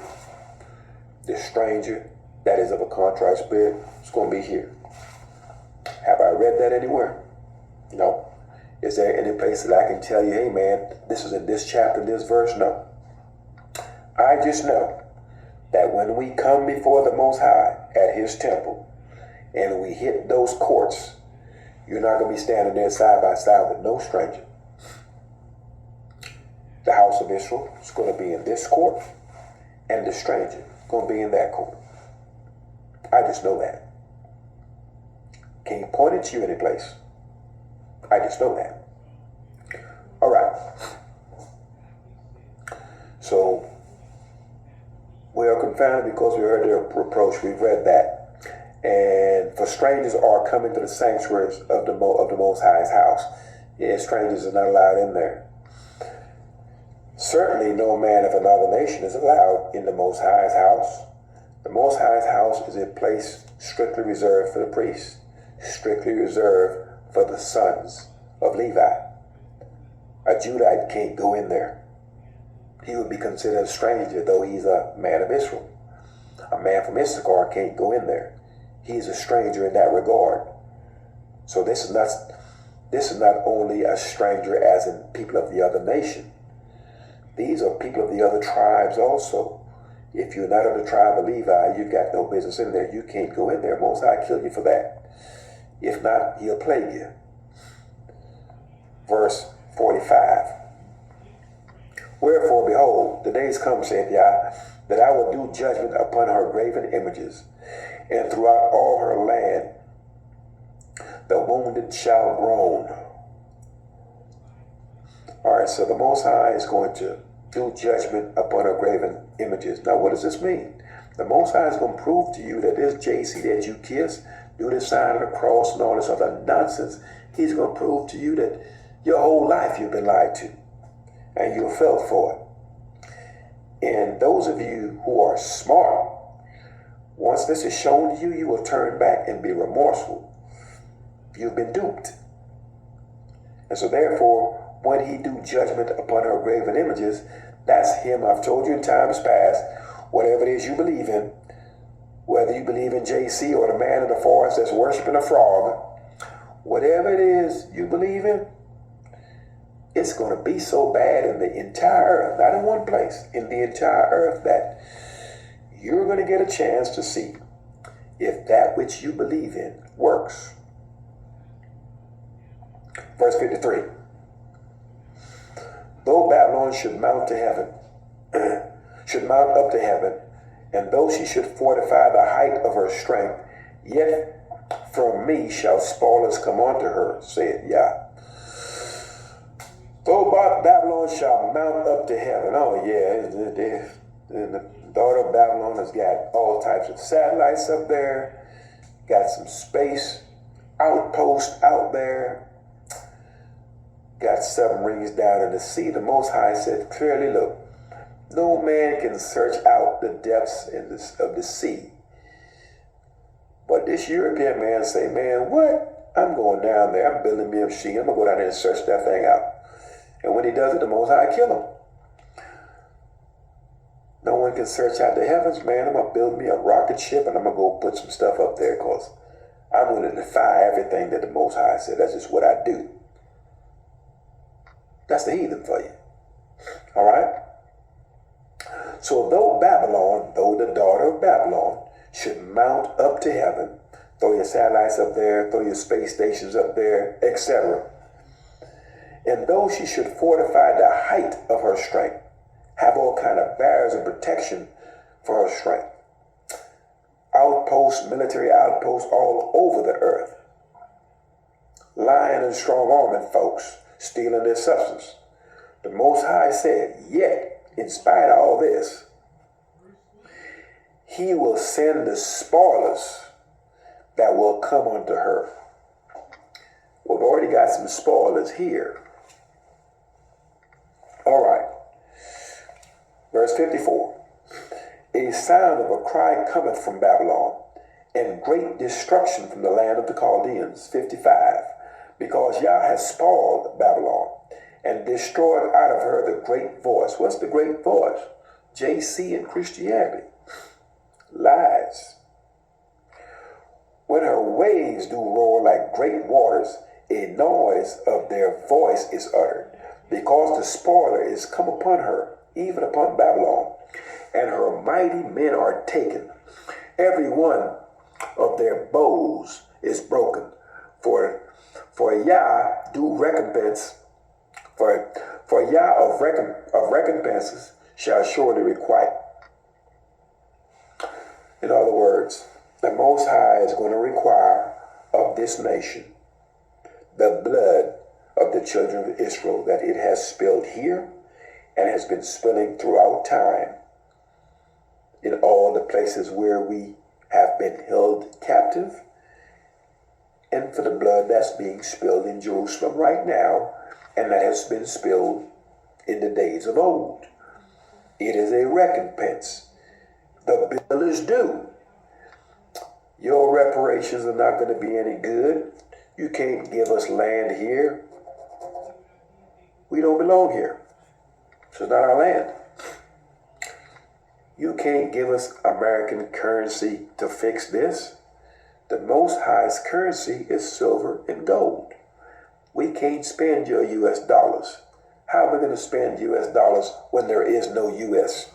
the stranger that is of a contrite spirit is going to be here. Have I read that anywhere? No. Is there any place that I can tell you, hey man, this is in this chapter, this verse? No. I just know that when we come before the Most High at his temple and we hit those courts, you're not going to be standing there side by side with no stranger. The house of Israel is going to be in this court, and the stranger is going to be in that court. I just know that. Can you point it to you any place? I just know that. All right. So we are confounded because we heard their reproach. We've read that. And for strangers are coming to the sanctuaries of the Most High's house. Yeah, strangers are not allowed in there. Certainly no man of another nation is allowed in the Most High's house. The Most High's house is a place strictly reserved for the priests, strictly reserved for the sons of Levi. A Judite can't go in there. He would be considered a stranger, though he's a man of Israel. A man from Issachar can't go in there. He's a stranger in that regard. So this is not only a stranger as in people of the other nation. These are people of the other tribes also. If you're not of the tribe of Levi, you've got no business in there. You can't go in there. Most High kill you for that. If not, he'll plague you. Verse 45. Wherefore, behold, the days come, saith Yah, that I will do judgment upon her graven images, and throughout all her land the wounded shall groan. All right, so the Most High is going to do judgment upon her graven images. Now, what does this mean? The Most High is going to prove to you that this JC that you kiss, do the sign of the cross and all this other nonsense. He's going to prove to you that your whole life you've been lied to, and you fell for it. And those of you who are smart, once this is shown to you, you will turn back and be remorseful. You've been duped. And so therefore, when he do judgment upon her graven images, that's him. I've told you in times past, whatever it is you believe in, whether you believe in JC or the man in the forest that's worshiping a frog, whatever it is you believe in, it's going to be so bad in the entire earth, not in one place, in the entire earth, that you're going to get a chance to see if that which you believe in works. Verse 53. Though Babylon should mount to heaven, should mount up to heaven, and though she should fortify the height of her strength, yet from me shall spoilers come unto her, saith Yah. Though Babylon shall mount up to heaven, oh yeah, the daughter of Babylon has got all types of satellites up there, got some space outposts out there, got submarines down in the sea. The Most High said clearly, look, no man can search out the depths of the sea. But this European man say, man, what? I'm going down there. I'm building me a machine. I'm going to go down there and search that thing out. And when he does it, the Most High kill him. No one can search out the heavens, man. I'm going to build me a rocket ship and I'm going to go put some stuff up there because I'm going to defy everything that the Most High said. That's just what I do. That's the heathen for you. All right? So though Babylon, though the daughter of Babylon should mount up to heaven, throw your satellites up there, throw your space stations up there, etc., and though she should fortify the height of her strength, have all kind of barriers of protection for her strength, outposts, military outposts all over the earth, lying and strong-arming folks, stealing their substance. The Most High said, yet, in spite of all this, he will send the spoilers that will come unto her. We've already got some spoilers here. All right. Verse 54. A sound of a cry cometh from Babylon, and great destruction from the land of the Chaldeans. 55. Because Yah has spoiled Babylon, and destroyed out of her the great voice. What's the great voice? JC and Christianity. Lies. When her waves do roar like great waters, a noise of their voice is uttered, because the spoiler is come upon her, even upon Babylon, and her mighty men are taken. Every one of their bows is broken, for Yah do recompense, for Yah of recompenses shall surely requite. In other words, the Most High is going to require of this nation the blood of the children of Israel that it has spilled here and has been spilling throughout time in all the places where we have been held captive, and for the blood that's being spilled in Jerusalem right now, and that has been spilled in the days of old. It is a recompense. The bill is due. Your reparations are not going to be any good. You can't give us land here. We don't belong here. So it's not our land. You can't give us American currency to fix this. The Most High's currency is silver and gold. We can't spend your US dollars. How are we going to spend US dollars when there is no US?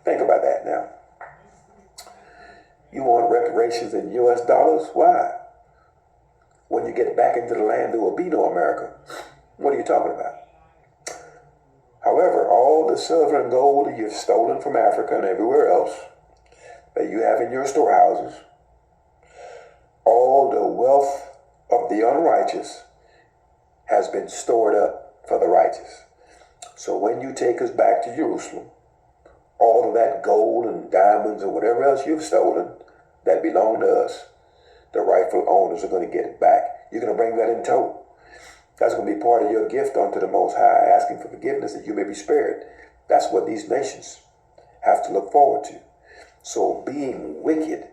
Think about that now. You want reparations in US dollars? Why? When you get back into the land, there will be no America. What are you talking about? However, all the silver and gold that you've stolen from Africa and everywhere else that you have in your storehouses, all the wealth of the unrighteous has been stored up for the righteous. So when you take us back to Jerusalem, all of that gold and diamonds or whatever else you've stolen that belong to us, the rightful owners are going to get it back. You're going to bring that in tow. That's going to be part of your gift unto the Most High, asking for forgiveness that you may be spared. That's what these nations have to look forward to. So being wicked,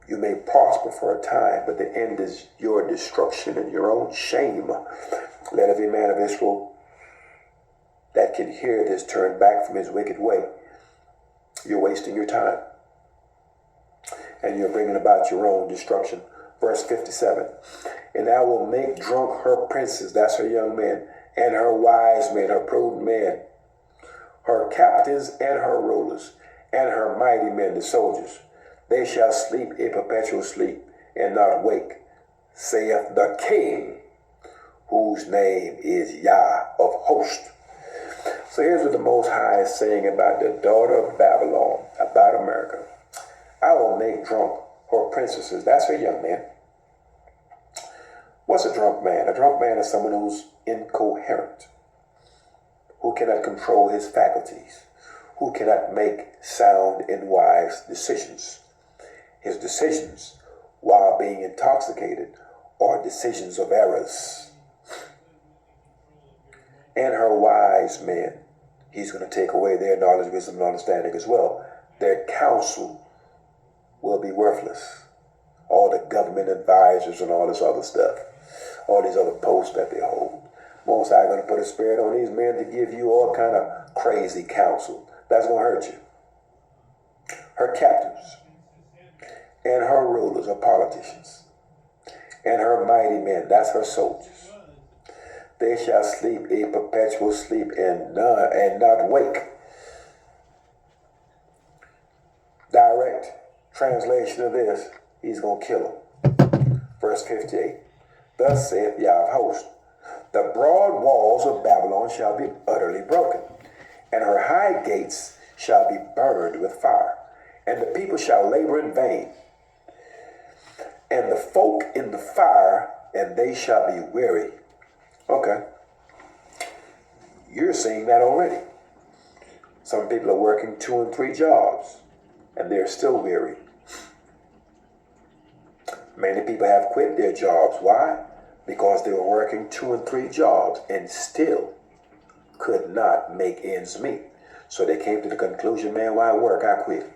you may prosper for a time, but the end is your destruction and your own shame. Let every man of Israel that can hear this turn back from his wicked way. You're wasting your time. And you're bringing about your own destruction. Verse 57. And I will make drunk her princes, that's her young men, and her wise men, her prudent men, her captains and her rulers, and her mighty men, the soldiers. They shall sleep a perpetual sleep and not wake, saith the King, whose name is Yah of hosts. So here's what the Most High is saying about the daughter of Babylon, about America. I will make drunk her princesses, that's her young men. What's a drunk man? A drunk man is someone who's incoherent, who cannot control his faculties, who cannot make sound and wise decisions. His decisions, while being intoxicated, are decisions of errors. And her wise men, he's going to take away their knowledge, wisdom, and understanding as well. Their counsel will be worthless. All the government advisors and all this other stuff, all these other posts that they hold. Most High going to put a spirit on these men to give you all kind of crazy counsel. That's going to hurt you. Her captains and her rulers are politicians. And her mighty men, that's her soldiers. They shall sleep a perpetual sleep and not wake. Direct translation of this, he's going to kill them. Verse 58. Thus saith Yah of hosts, the broad walls of Babylon shall be utterly broken, and her high gates shall be burned with fire, and the people shall labor in vain, and the folk in the fire, and they shall be weary. Okay. You're seeing that already. Some people are working 2 and 3 jobs, and they're still weary. Many people have quit their jobs. Why? Because they were working 2 and 3 jobs and still could not make ends meet. So they came to the conclusion, man, why work? I quit.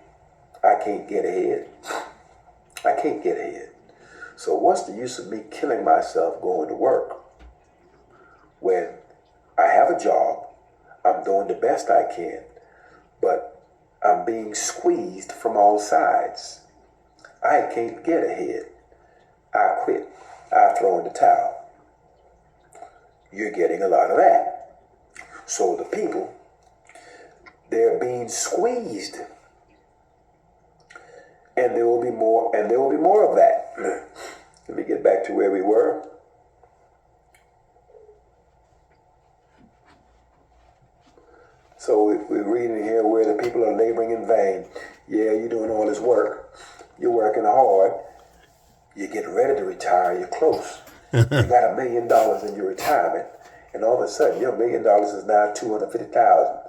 I can't get ahead. I can't get ahead. So what's the use of me killing myself going to work when I have a job, I'm doing the best I can, but I'm being squeezed from all sides. I can't get ahead. I quit. I throw in the towel. You're getting a lot of that. So the people, they're being squeezed. And there will be more, and there will be more of that. Let me get back to where we were. So we're reading here where the people are laboring in vain. Yeah, you're doing all this work. You're working hard. You're getting ready to retire. You're close. You got $1 million in your retirement. And all of a sudden, your $1 million is now $250,000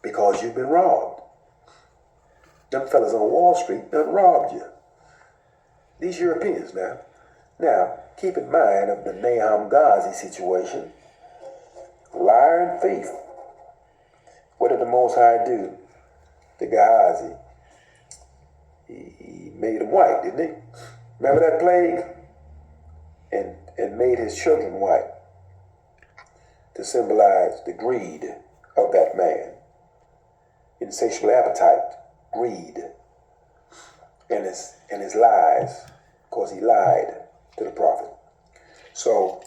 because you've been robbed. Them fellas on Wall Street done robbed you. These Europeans now. Now, keep in mind of the Nahum Ghazi situation. A liar and thief. What did the Most High do to Gehazi? He made him white, didn't he? Remember that plague? And made his children white to symbolize the greed of that man. Insatiable appetite, greed, and his lies, because he lied to the prophet. So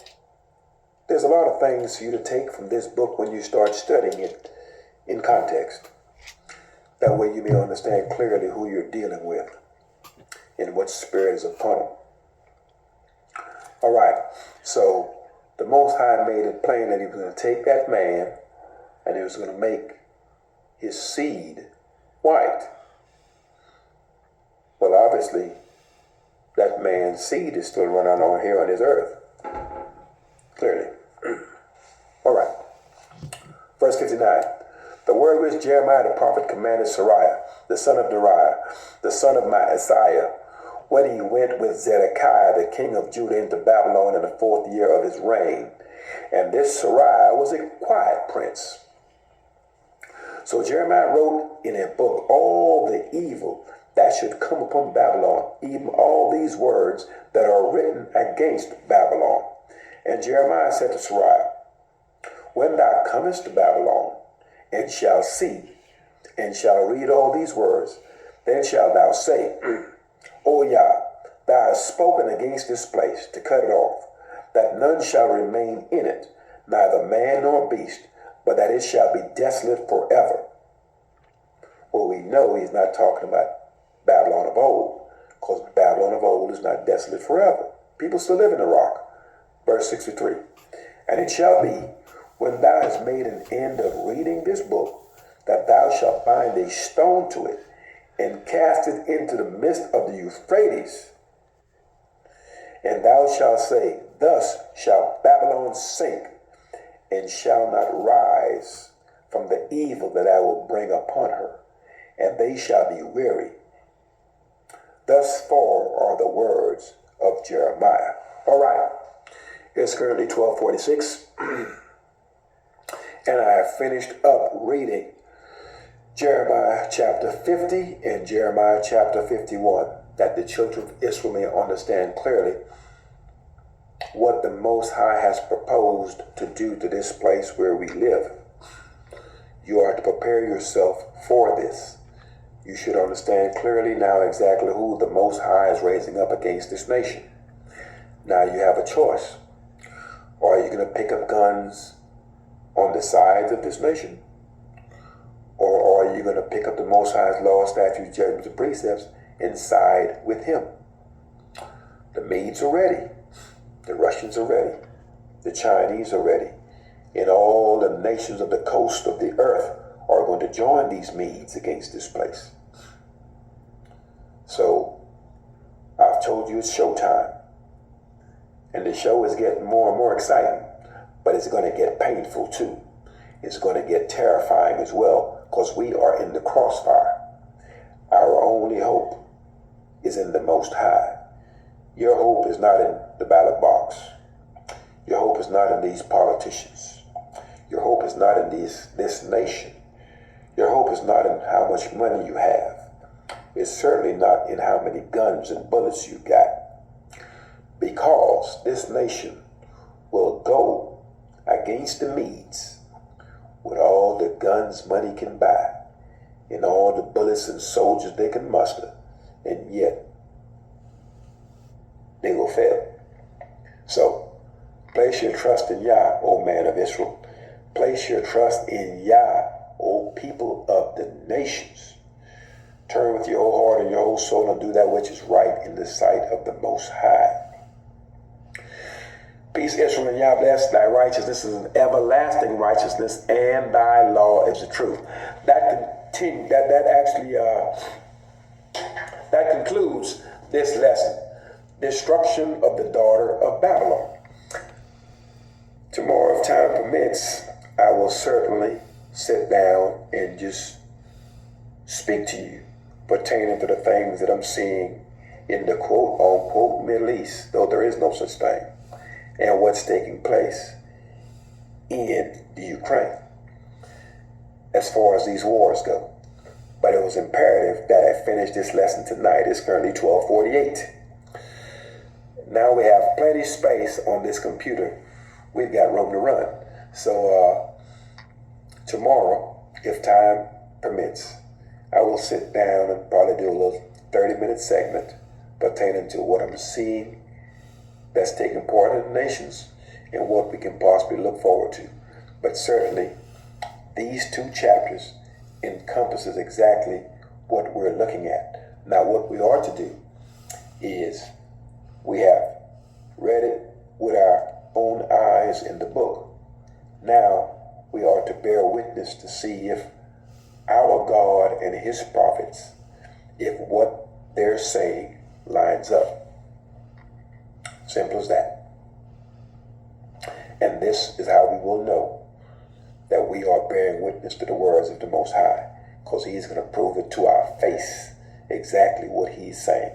there's a lot of things for you to take from this book when you start studying it in context. That way you may understand clearly who you're dealing with and what spirit is upon him. All right, so the Most High made it plain that he was going to take that man and he was going to make his seed white. Well, obviously, that man's seed is still running on here on this earth. Clearly. All right. Verse 59. The word which Jeremiah the prophet commanded Sariah, the son of Deriah, the son of Maaseiah, when he went with Zedekiah, the king of Judah, into Babylon in the 4th year of his reign. And this Sariah was a quiet prince. So Jeremiah wrote in a book all the evil that should come upon Babylon, even all these words that are written against Babylon. And Jeremiah said to Sariah, when thou comest to Babylon, and shalt see, and shalt read all these words, then shalt thou say, O Yah, thou hast spoken against this place to cut it off, that none shall remain in it, neither man nor beast, but that it shall be desolate forever. Well, we know he's not talking about Babylon of old, because Babylon of old is not desolate forever. People still live in the rock. Verse 63. And it shall be, when thou hast made an end of reading this book, that thou shalt bind a stone to it, and cast it into the midst of the Euphrates. And thou shalt say, thus shall Babylon sink, and shall not rise from the evil that I will bring upon her, and they shall be weary. Thus far are the words of Jeremiah. All right, it's currently 12:46, and I have finished up reading Jeremiah chapter 50 and Jeremiah chapter 51, that the children of Israel may understand clearly what the Most High has proposed to do to this place where we live. You are to prepare yourself for this. You should understand clearly now exactly who the Most High is raising up against this nation. Now you have a choice. Are you going to pick up guns on the sides of this nation? Or are you going to pick up the Most High's law, statutes, judgments, and precepts and side with him? The Medes are ready. The Russians are ready. The Chinese are ready. And all the nations of the coast of the earth are going to join these Medes against this place. So, I've told you it's showtime. And the show is getting more and more exciting. But it's going to get painful too. It's going to get terrifying as well, because we are in the crossfire. Our only hope is in the Most High. Your hope is not in the ballot box. Your hope is not in these politicians. Your hope is not in this nation. Your hope is not in how much money you have. It's certainly not in how many guns and bullets you got. Because this nation will go against the Medes with all the guns money can buy and all the bullets and soldiers they can muster, and yet they will fail. So, place your trust in Yah, O man of Israel. Place your trust in Yah, O people of the nations. Turn with your whole heart and your whole soul and do that which is right in the sight of the Most High. Peace, Israel, and Yah bless. Thy righteousness is an everlasting righteousness, and thy law is the truth. That concludes this lesson. Destruction of the daughter of Babylon. Tomorrow, if time permits, I will certainly sit down and just speak to you pertaining to the things that I'm seeing in the quote-unquote Middle East, though there is no such thing, and what's taking place in the Ukraine as far as these wars go. But it was imperative that I finish this lesson tonight. It's currently 12:48. Now we have plenty of space on this computer. We've got room to run. So tomorrow, if time permits, I will sit down and probably do a little 30-minute segment pertaining to what I'm seeing that's taking part in the nations and what we can possibly look forward to. But certainly, these two chapters encompasses exactly what we're looking at. Now, what we are to do is we have read it with our own eyes in the book. Now, we are to bear witness to see if our God and his prophets, if what they're saying lines up. Simple as that. And this is how we will know that we are bearing witness to the words of the Most High, because he's going to prove it to our face exactly what he's saying.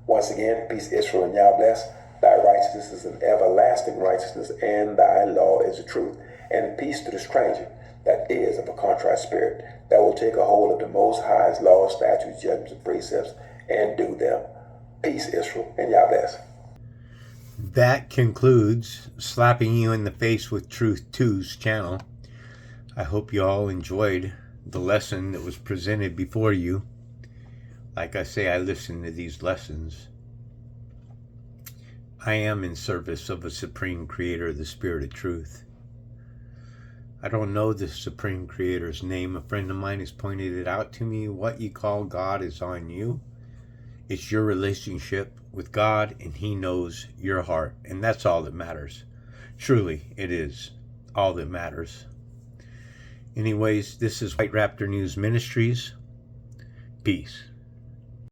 Once again, peace, Israel, and Yah bless. Thy righteousness is an everlasting righteousness, and thy law is the truth. And peace to the stranger that is of a contrite spirit, that will take a hold of the Most High's laws, statutes, judgments, and precepts, and do them. Peace, Israel, and Yah bless. That concludes Slapping You in the Face with Truth 2's channel. I hope you all enjoyed the lesson that was presented before you. Like I say, I listen to these lessons. I am in service of a Supreme Creator, the Spirit of Truth. I don't know the Supreme Creator's name. A friend of mine has pointed it out to me. What you call God is on you. It's your relationship with God, and he knows your heart. And that's all that matters. Truly, it is all that matters. Anyways, this is White Raptor News Ministries. Peace.